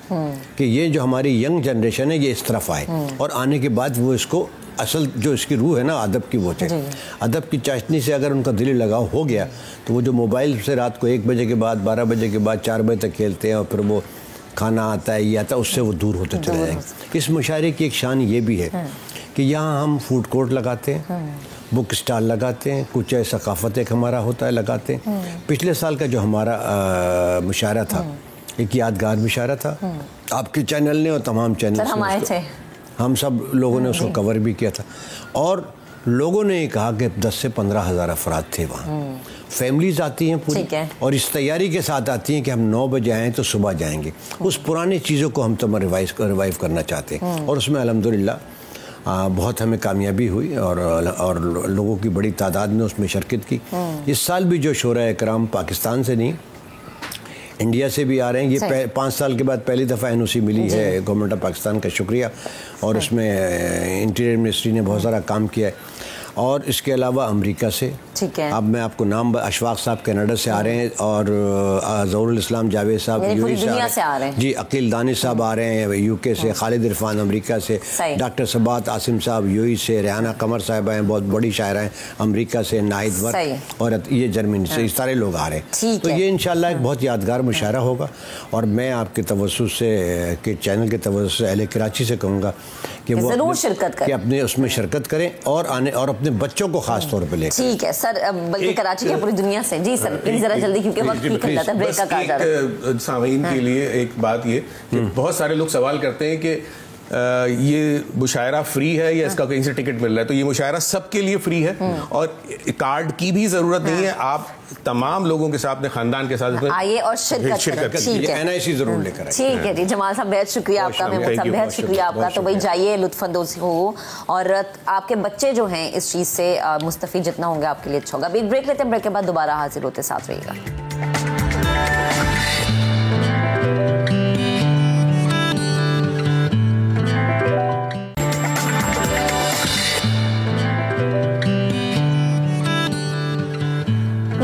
कि ये जो हमारी यंग जनरेशन है ये इस तरफ आए और आने के बाद वो इसको असल जो इसकी रूह है ना अदब की, वो चाहिए। अदब की चाशनी से अगर उनका दिली लगाव हो गया तो वो जो मोबाइल से रात को 1 बजे के बाद, 12 बजे के बाद, 4 बजे तक खेलते हैं और फिर वो खाना आता है ये आता है, उससे वो दूर होते चले जाएंगे। इस मुशायरे की एक शान ये भी है कि यहाँ हम फूड कोर्ट लगाते हैं, बुक स्टॉल लगाते हैं, कुछ सकाफत एक हमारा होता है लगाते हैं। पिछले साल का जो हमारा मुशायरा था एक यादगार मुशायरा था, आपके चैनल ने और तमाम चैनल, हम सब लोगों ने उसको कवर भी किया था और लोगों ने कहा कि 10 से 15 हज़ार अफराद थे वहाँ। फैमिलीज आती हैं पूरी और इस तैयारी के साथ आती हैं कि हम 9 बजे आएँ तो सुबह जाएंगे। उस पुरानी चीज़ों को हम तो रिवाइव करना चाहते हैं और उसमें अल्हम्दुलिल्लाह बहुत हमें कामयाबी हुई और लोगों की बड़ी तादाद ने उसमें शिरकत की। इस साल भी जो शोरा इकराम पाकिस्तान से नहीं इंडिया से भी आ रहे हैं। ये 5 साल के बाद पहली दफ़ा NOC मिली है गवर्नमेंट ऑफ पाकिस्तान का शुक्रिया और उसमें इंटीरियर मिनिस्ट्री ने बहुत सारा काम किया है। और इसके अलावा अमेरिका से, ठीक है, अब मैं आपको नाम, अशफाक साहब कनाडा से आ रहे हैं और ज़हूरुल इस्लाम जावेद साहब यूएई से आ रहे हैं जी, अकील दानिश साहब आ रहे हैं UK से, खालिद इरफान अमेरिका से, डॉक्टर सबात आसिम साहब UAE से, रेहाना कमर साहब हैं, बहुत बड़ी शायरा हैं अमेरिका से, नाहिद वर्क और ये जर्मनी से, इस सारे लोग आ रहे हैं। तो ये इंशाल्लाह एक बहुत यादगार मुशायरा होगा और मैं आपके तवज्जुह से, के चैनल के तवज्जुह से अहले कराची से कहूँगा कि वो जरूर शिरकत करें, अपने उसमें शिरकत करें और अपने बच्चों को खास तौर पे लेकर। ठीक है सर, बल्कि कराची की पूरी दुनिया से। जी सर प्लीज जरा जल्दी, क्योंकि वक्त निकल जाता है, ब्रेक का कहा जा रहा है। सामीन के लिए एक बात ये कि बहुत सारे लोग सवाल करते हैं कि ये मुशायरा फ्री है या इसका कहीं से टिकट मिल रहा है। तो ये मुशायरा सबके लिए फ्री है और कार्ड की भी जरूरत नहीं है। आप तमाम लोगों के साथ, अपने खानदान के साथ आइए और शिरकत कीजिए। NIC जरूर लेकर आइए। ठीक है जी, जमाल साहब बेहद शुक्रिया आपका, महमूद साहब बेहद शुक्रिया आपका। तो भाई जाइए, लुत्फानंदोज़ हो और आपके बच्चे जो हैं इस चीज़ से मुस्तफ़ीद जितना होंगे आपके लिए अच्छा होगा। अभी एक ब्रेक लेते हैं, ब्रेक के बाद दोबारा हाजिर होते, साथ रहिएगा।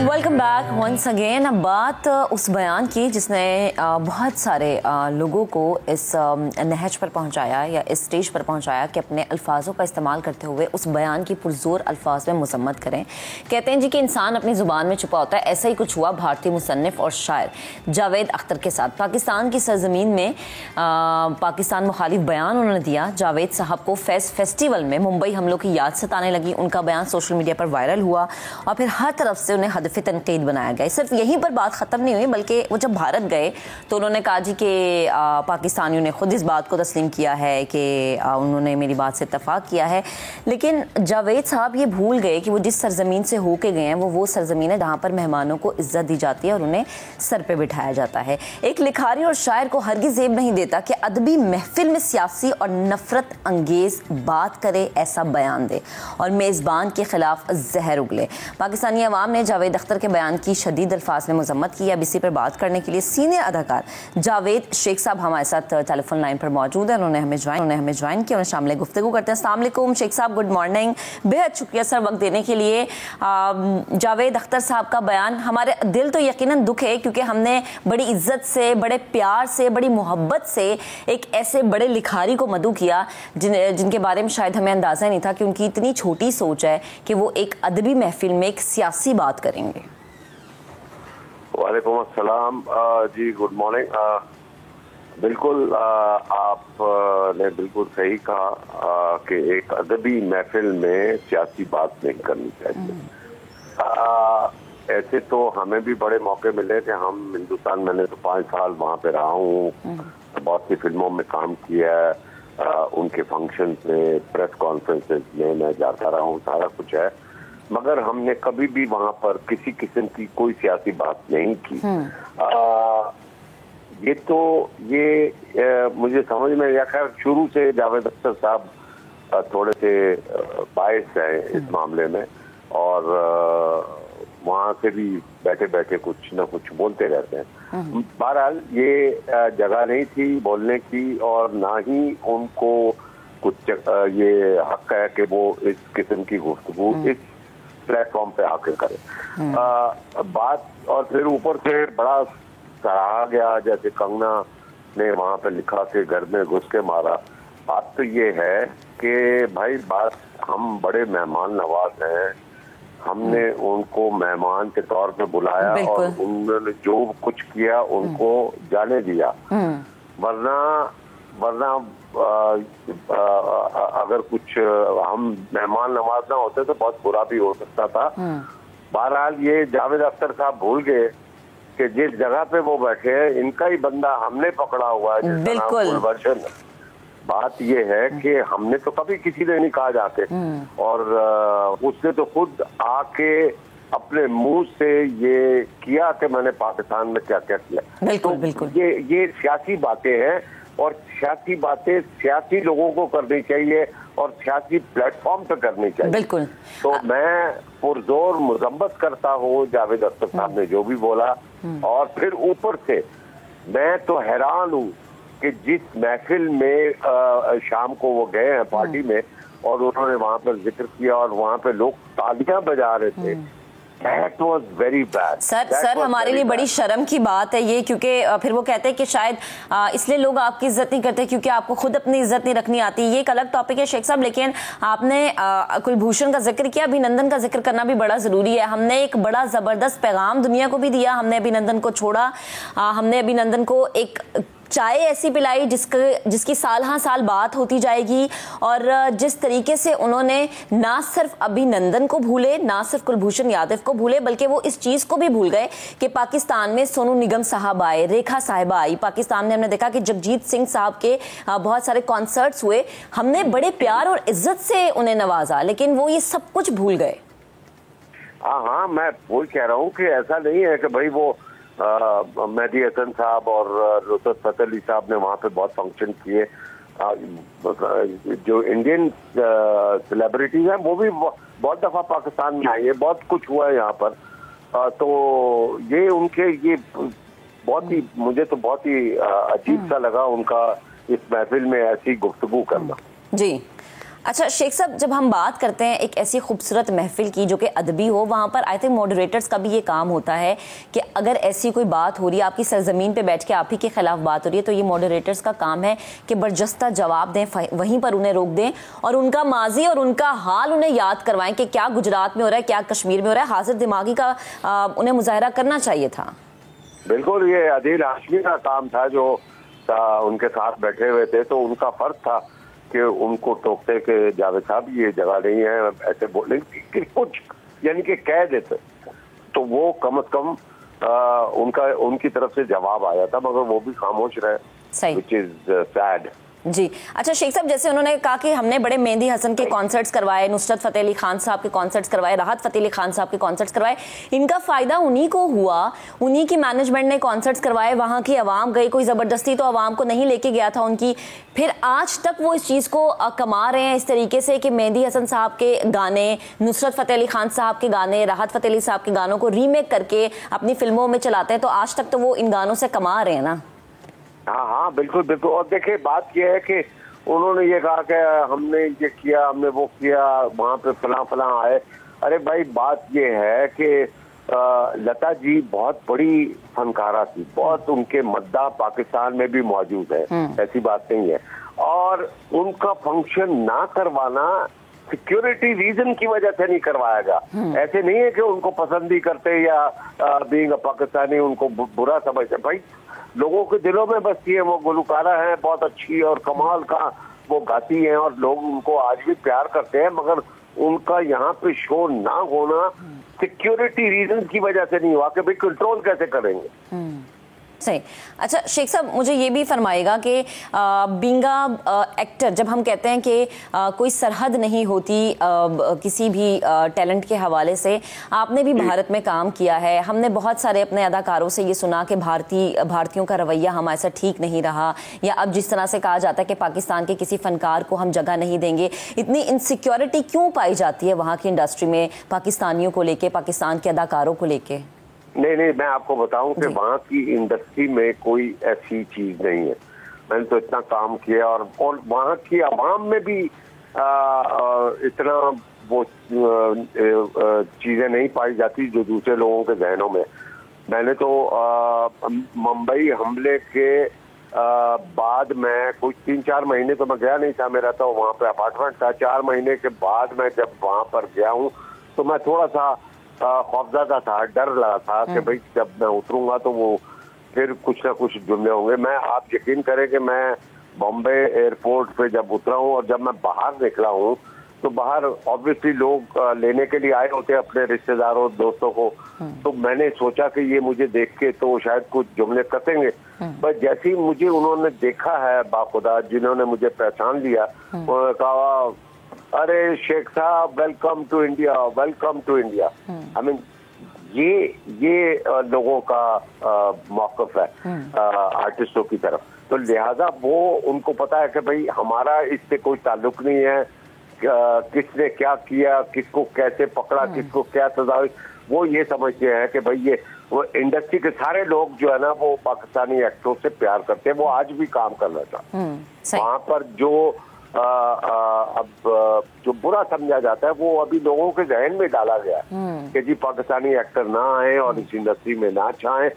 Welcome back once again. अब बात उस बयान की जिसने बहुत सारे लोगों को इस नहज पर पहुंचाया या इस स्टेज पर पहुंचाया कि अपने अल्फाजों का इस्तेमाल करते हुए उस बयान की पुरजोर अल्फाज में मजम्मत करें। कहते हैं जी कि इंसान अपनी ज़ुबान में छुपा होता है। ऐसा ही कुछ हुआ भारतीय मुसन्निफ और शायर जावेद अख्तर के साथ। पाकिस्तान की सरजमीन में पाकिस्तान मुखालिफ बयान उन्होंने दिया। जावेद साहब को फेस्टिवल में मुंबई हमलों की याद सताने लगी। उनका बयान सोशल मीडिया पर वायरल हुआ और फिर हर तरफ से उन्हें हदफ तनकीद बनाया गया। इस सिर्फ यहीं पर बात ख़त्म नहीं हुई, बल्कि वो जब भारत गए तो उन्होंने कहा जी कि पाकिस्तानियों ने खुद इस बात को तस्लीम किया है कि उन्होंने मेरी बात से इत्तफाक किया है। लेकिन जावेद साहब ये भूल गए कि वो जिस सरजमीन से होके गए हैं वो सरजमीन है जहाँ पर मेहमानों को इज्जत दी जाती है और उन्हें सर पे बिठाया जाता है। एक लिखारी और शायर को हरगिज़ ज़ेब नहीं देता कि अदबी महफिल में सियासी और नफरत अंगेज बात करे, ऐसा बयान दे और मेज़बान के खिलाफ जहर उगले। पाकिस्तानी अवाम ने जावेद अख्तर के बयान की शदीद अल्फाज में मजम्मत की। अब इसी पर बात करने के लिए सीनियर अदाकार जावेद शेख साहब हमारे साथ टेलीफोन लाइन पर मौजूद है। उन्होंने हमें ज्वाइन किया, उन्हें शामिल गुफ्तगू करते हैं। अस्सलाम वालेकुम शेख साहब, गुड मॉर्निंग। बेहद शुक्रिया सर वक्त देने के लिए। जावेद अख्तर साहब का बयान, हमारे दिल तो यकीनन दुख है क्योंकि हमने बड़ी इज्जत से, बड़े प्यार से, बड़ी मोहब्बत से एक ऐसे बड़े लिखारी को मदऊ किया जिनके बारे में शायद हमें अंदाज़ा ही नहीं था कि उनकी इतनी छोटी सोच है कि वो एक अदबी महफिल में एक सियासी बात करेंगे। वालेकुम अस्सलाम जी, गुड मॉर्निंग। बिल्कुल आपने बिल्कुल सही कहा कि एक अदबी महफिल में सियासी बात नहीं करनी चाहिए। ऐसे तो हमें भी बड़े मौके मिले कि हम हिंदुस्तान, मैंने तो 5 साल वहाँ पे रहा हूँ, बहुत सी फिल्मों में काम किया है, उनके फंक्शन में, प्रेस कॉन्फ्रेंसेस में मैं जाता रहा हूँ, सारा कुछ है, मगर हमने कभी भी वहाँ पर किसी किस्म की कोई सियासी बात नहीं की। ये मुझे समझ में या खैर शुरू से जावेद अख्तर साहब थोड़े से बायस हैं इस मामले में, और वहाँ से भी बैठे बैठे कुछ न कुछ बोलते रहते हैं। बहरहाल ये जगह नहीं थी बोलने की, और ना ही उनको कुछ ये हक है कि वो इस किस्म की गुफ्तगू इस प्लेटफॉर्म पे आके करें बात। और फिर ऊपर से बड़ा सराहा गया, जैसे कंगना ने वहाँ पे लिखा कि घर में घुस के मारा। बात तो ये है कि भाई बात, हम बड़े मेहमान नवाज हैं, हमने उनको मेहमान के तौर पे बुलाया और उन्होंने जो कुछ किया उनको जाने दिया, वरना अगर कुछ हम मेहमान नवाज ना होते तो बहुत बुरा भी हो सकता था। बहरहाल ये जावेद अख्तर साहब भूल गए कि जिस जगह पे वो बैठे हैं इनका ही बंदा हमने पकड़ा हुआ है, गुलवर्षन। बात ये है कि हमने तो कभी किसी ने नहीं कहा जाते, और उसने तो खुद आके अपने मुंह से ये किया कि मैंने पाकिस्तान में क्या क्या किया। बिल्कुल, तो बिल्कुल। ये सियासी बातें हैं, और सियासी बातें सियासी लोगों को करनी चाहिए और सियासी प्लेटफॉर्म पे करनी चाहिए। बिल्कुल। तो मैं पुरजोर मजम्मत करता हूँ जावेद अख्तर साहब ने जो भी बोला, और फिर ऊपर से मैं तो हैरान हूँ कि जिस महफिल में शाम को वो गए हैं पार्टी में, और उन्होंने वहां पर जिक्र किया और वहां पे लोग तालियां बजा रहे थे, That was very bad. Sir हमारे लिए बड़ी शर्म की बात है ये, क्योंकि फिर वो कहते हैं कि शायद इसलिए लोग आपकी इज्जत नहीं करते क्योंकि आपको खुद अपनी इज्जत नहीं रखनी आती। ये एक अलग टॉपिक है शेख साहब, लेकिन आपने कुलभूषण का जिक्र किया, अभिनंदन का जिक्र करना भी बड़ा जरूरी है। हमने एक बड़ा जबरदस्त पैगाम दुनिया को भी दिया, हमने अभिनंदन को छोड़ा, हमने अभिनंदन को एक चाय ऐसी पिलाई जिसकी साल हाँ साल बात होती जाएगी, और जिस तरीके से उन्होंने ना सिर्फ अभिनंदन को भूले, ना सिर्फ कुलभूषण यादव को भूले, बल्कि वो इस चीज को भी भूल गए कि पाकिस्तान में सोनू निगम साहब आए, रेखा साहिबा आई, पाकिस्तान में हमने देखा कि जगजीत सिंह साहब के बहुत सारे कॉन्सर्ट्स हुए, हमने बड़े प्यार और इज्जत से उन्हें नवाजा, लेकिन वो ये सब कुछ भूल गए। हाँ, मैं वही कह रहा हूँ कि ऐसा नहीं है कि भाई वो मेहदी हसन साहब और नुसरत फतेह अली साहब ने वहाँ पे बहुत फंक्शन किए। जो इंडियन सेलिब्रिटीज हैं वो भी बहुत दफा पाकिस्तान में आई है, बहुत कुछ हुआ है यहाँ पर। तो ये उनके ये बहुत ही, मुझे तो बहुत ही अजीब सा लगा उनका इस महफिल में ऐसी गुफ्तगू करना। जी अच्छा शेख साहब, जब हम बात करते हैं एक ऐसी खूबसूरत महफिल की जो कि अदबी हो, वहाँ पर आई थिंक मॉडरेटर्स का भी ये काम होता है कि अगर ऐसी कोई बात हो रही है, आपकी सरजमीन पे बैठ के आप ही के खिलाफ बात हो रही है, तो ये मॉडरेटर्स का काम है कि बर्जस्ता जवाब दें, वहीं पर उन्हें रोक दें और उनका माजी और उनका हाल उन्हें याद करवाएं कि क्या गुजरात में हो रहा है, क्या कश्मीर में हो रहा है। हाजिर दिमागी का उन्हें मुजाहरा करना चाहिए था। बिल्कुल, ये अदील हाशमी का काम था जो उनके साथ बैठे हुए थे, तो उनका फर्ज था कि उनको टोकते कि जावेद साहब ये जगह नहीं है, ऐसे बोले कि कुछ यानी कि कह देते, तो वो कम से कम उनकी तरफ से जवाब आया था, मगर वो भी खामोश रहे, which is sad। जी अच्छा शेख साहब, जैसे उन्होंने कहा कि हमने बड़े मेहंदी हसन के कॉन्सर्ट्स करवाए, नुसरत फतेह अली खान साहब के कॉन्सर्ट्स करवाए, राहत फतेह अली खान साहब के कॉन्सर्ट्स करवाए, इनका फायदा उन्हीं को हुआ, उन्हीं की मैनेजमेंट ने कॉन्सर्ट्स करवाए, वहां की आवाम गई, कोई जबरदस्ती तो आवाम को नहीं लेके गया था उनकी, फिर आज तक वो इस चीज को कमा रहे हैं इस तरीके से कि मेहंदी हसन साहब के गाने, नुसरत फतेह अली खान साहब के गाने, राहत फतेह अली साहब के गानों को रीमेक करके अपनी फिल्मों में चलाते हैं, तो आज तक तो वो इन गानों से कमा रहे हैं ना। हाँ बिल्कुल बिल्कुल। और देखिए बात यह है कि उन्होंने ये कहा कि हमने ये किया, हमने वो किया, वहाँ पे फलां आए। अरे भाई बात ये है कि लता जी बहुत बड़ी फनकारा थी, बहुत उनके मद्दा पाकिस्तान में भी मौजूद है, ऐसी बात नहीं है। और उनका फंक्शन ना करवाना सिक्योरिटी रीजन की वजह से नहीं करवाया गया। ऐसे नहीं है कि उनको पसंद ही करते या बीइंग पाकिस्तानी उनको बुरा समझते। भाई लोगों के दिलों में बसती है, वो गुलकारा है, बहुत अच्छी और कमाल का वो गाती हैं और लोग उनको आज भी प्यार करते हैं, मगर उनका यहाँ पे शो ना होना सिक्योरिटी रीजन की वजह से नहीं हुआ कि भाई कंट्रोल कैसे करेंगे। सही। अच्छा शेख साहब, मुझे ये भी फरमाएगा कि बींगा एक्टर, जब हम कहते हैं कि कोई सरहद नहीं होती किसी भी टैलेंट के हवाले से, आपने भी भारत में काम किया है, हमने बहुत सारे अपने अदाकारों से ये सुना कि भारतीयों का रवैया हमारे साथ ठीक नहीं रहा, या अब जिस तरह से कहा जाता है कि पाकिस्तान के किसी फनकार को हम जगह नहीं देंगे, इतनी इनसिक्योरिटी क्यों पाई जाती है वहाँ की इंडस्ट्री में पाकिस्तानियों को लेके, पाकिस्तान के अदाकारों को लेके? नहीं, मैं आपको बताऊं कि वहाँ की इंडस्ट्री में कोई ऐसी चीज नहीं है। मैंने तो इतना काम किया और वहाँ की आवाम में भी इतना वो चीजें नहीं पाई जाती जो दूसरे लोगों के जहनों में। मैंने तो मुंबई हमले के बाद में कुछ 3-4 महीने तो मैं गया नहीं था, मेरा तो वहाँ पे अपार्टमेंट था। 4 महीने के बाद मैं जब वहाँ पर गया हूँ तो मैं थोड़ा सा खौफज़दा था, डर लगा था कि भाई जब मैं उतरूंगा तो वो फिर कुछ ना कुछ जुमले होंगे। मैं आप यकीन करें कि मैं बॉम्बे एयरपोर्ट पे जब उतरा हूँ और जब मैं बाहर निकला हूँ तो बाहर ऑब्वियसली लोग लेने के लिए आए होते हैं अपने रिश्तेदारों दोस्तों को, तो मैंने सोचा कि ये मुझे देख के तो शायद कुछ जुमले कसेंगे, पर जैसे ही मुझे उन्होंने देखा है बाखुदा, जिन्होंने मुझे पहचान लिया, उन्होंने कहा अरे शेख साहब welcome to India, welcome to India. I mean ये लोगों का मौक़िफ़ है आर्टिस्टों की तरफ। तो लिहाजा वो उनको पता है कि भाई हमारा इससे कोई ताल्लुक नहीं है, किसने क्या किया, किसको कैसे पकड़ा, किसको क्या सजा हुई, वो ये समझते हैं कि भाई ये वो इंडस्ट्री के सारे लोग जो है ना वो पाकिस्तानी एक्टरों से प्यार करते हैं। वो आज भी काम कर रहा था वहाँ पर। जो अब जो बुरा समझा जाता है वो अभी लोगों के जहन में डाला गया कि जी पाकिस्तानी एक्टर ना आए और इस इंडस्ट्री में ना चाहें,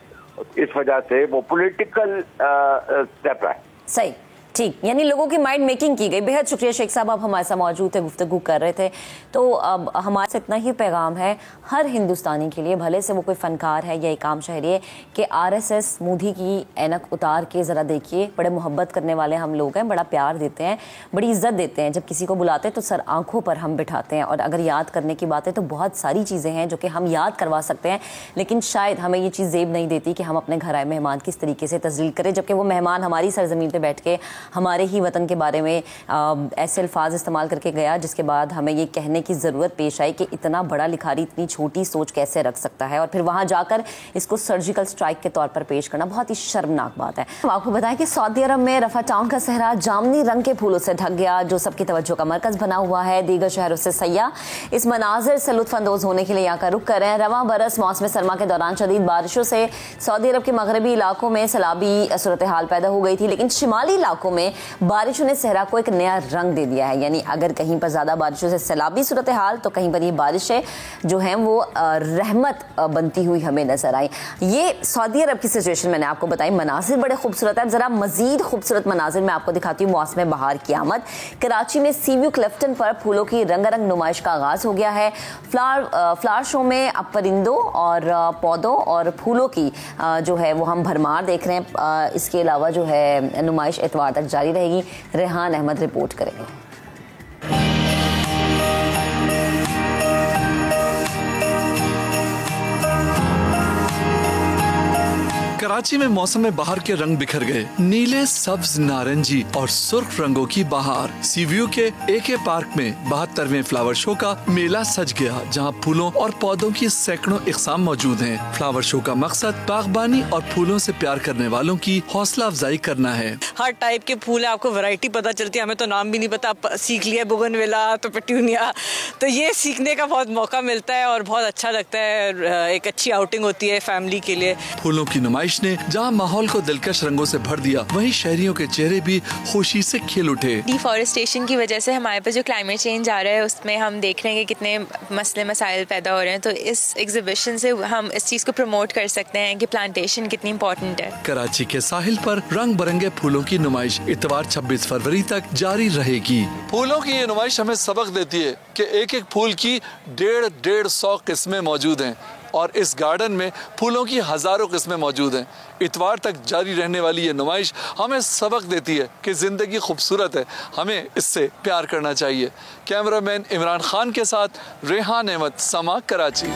इस वजह से वो पॉलिटिकल स्टेप है। सही, ठीक, यानी लोगों की माइंड मेकिंग की गई। बेहद शुक्रिया शेख साहब, आप हमारे साथ मौजूद थे, गुफ्तगू कर रहे थे। तो अब हमारे से इतना ही पैगाम है हर हिंदुस्तानी के लिए, भले से वो कोई फनकार है या एक आम शहरी है, कि आरएसएस मोदी की ऐनक उतार के ज़रा देखिए। बड़े मोहब्बत करने वाले हम लोग हैं, बड़ा प्यार देते हैं, बड़ी इज्जत देते हैं। जब किसी को बुलाते हैं तो सर आंखों पर हम बिठाते हैं। और अगर याद करने की बात है तो बहुत सारी चीज़ें हैं जो कि हम याद करवा सकते हैं, लेकिन शायद हमें ये चीज़ ज़ेब नहीं देती कि हम अपने घर आए मेहमान किस तरीके से तजलील करें, जबकि वो मेहमान हमारी सरजमीन पर बैठ के हमारे ही वतन के बारे में ऐसे अल्फाज इस्तेमाल करके गया जिसके बाद हमें ये कहने की ज़रूरत पेश आई कि इतना बड़ा लिखारी इतनी छोटी सोच कैसे रख सकता है, और फिर वहाँ जाकर इसको सर्जिकल स्ट्राइक के तौर पर पेश करना बहुत ही शर्मनाक बात है। आपको बताएं कि सऊदी अरब में रफा टाउन का सहरा जामनी रंग के फूलों से ढक गया, जो सबकी तवज्जो का मरकज़ बना हुआ है। दीगर शहरों से सयाह इस मनाजिर से लुत्फ़अंदोज़ होने के लिए यहाँ का रुख कर रहे हैं। रवां बरस मौसम सरमा के दौरान शदीद बारिशों से सऊदी अरब के मगरबी इलाकों में सैलाबी सूरत हाल पैदा हो गई थी, लेकिन शिमाली इलाकों में बारिशों ने सहरा को एक नया रंग दे दिया है। यानी अगर कहीं पर ज़्यादा बारिशों से सैलाबी सूरत हाल, तो कहीं पर ये बारिशें जो हैं वो रहमत बनती हुई हमें नजर आई। ये सऊदी अरब की सिचुएशन मैंने आपको बताई। मनाजिर बड़े खूबसूरत है। ज़रा मजीद खूबसूरत मनाजिर मैं आपको दिखाती हूँ। मौसम बहार की आमद। कराची में सीव्यू क्लिफ्टन पर फूलों की रंगारंग नुमाइश का आगाज़ हो गया है। फ्लावर शो में अब परिंदों और पौधों और फूलों की जो है वो हम भरमार देख रहे हैं। इसके अलावा जो है नुमाइश एतवार तक जारी रहेगी। रेहान अहमद रिपोर्ट करेंगे। कराची में मौसम बहार के रंग बिखर गए। नीले, सब्ज, नारंगी और सुर्ख रंगों की बहार। सीव्यू के AK पार्क में 72वें फ्लावर शो का मेला सज गया, जहां फूलों और पौधों की सैकड़ों इकसाम मौजूद हैं। फ्लावर शो का मकसद बागबानी और फूलों से प्यार करने वालों की हौसला अफजाई करना है। हर टाइप के फूल है, आपको वैरायटी पता चलती है। हमें तो नाम भी नहीं पता, सीख लिया बोगनविला तो पेट्यूनिया, तो ये सीखने का बहुत मौका मिलता है और बहुत अच्छा लगता है। एक अच्छी आउटिंग होती है फैमिली के लिए। फूलों की नुमाइश ने जहां माहौल को दिलकश रंगों से भर दिया, वहीं शहरियों के चेहरे भी खुशी से खिल उठे। डिफॉरेस्टेशन की वजह से हमारे पास जो क्लाइमेट चेंज आ रहा है, उसमें हम देख रहे हैं कि कितने मसले मसाइल पैदा हो रहे हैं। तो इस एग्जीबिशन से हम इस चीज को प्रमोट कर सकते हैं कि प्लांटेशन कितनी इम्पोर्टेंट है। कराची के साहिल पर रंग बिरंगे फूलों की नुमाइश इतवार 26 फरवरी तक जारी रहेगी। फूलों की ये नुमाइश हमें सबक देती है कि एक एक फूल की 150-150 किस्में मौजूद हैं और इस गार्डन में फूलों की हजारों किस्में मौजूद हैं। इतवार तक जारी रहने वाली ये नुमाइश हमें सबक देती है कि जिंदगी खूबसूरत है, हमें इससे प्यार करना चाहिए। कैमरामैन इमरान खान के साथ Rehan Ahmed, Samaa, Karachi.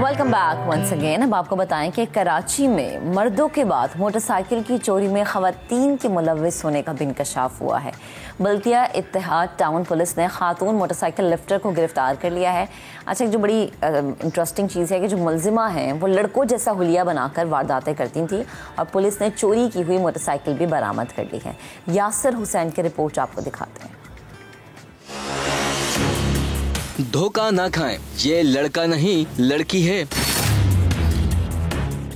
Welcome back once again. अब आपको बताएं कि कराची में मर्दों के बाद मोटरसाइकिल की चोरी में खवातीन के मुलव्विस होने का भी इंकशाफ हुआ है। बल्दिया इत्तेहाद टाउन पुलिस ने खातून मोटरसाइकिल लिफ्टर को गिरफ्तार कर लिया है। अच्छा, एक जो बड़ी इंटरेस्टिंग चीज़ है कि जो मुलजिमा हैं वो लड़कों जैसा हुलिया बनाकर वारदातें करती थी और पुलिस ने चोरी की हुई मोटरसाइकिल भी बरामद कर ली है। यासिर हुसैन की रिपोर्ट आपको दिखाते हैं। धोखा ना खाएं, ये लड़का नहीं लड़की है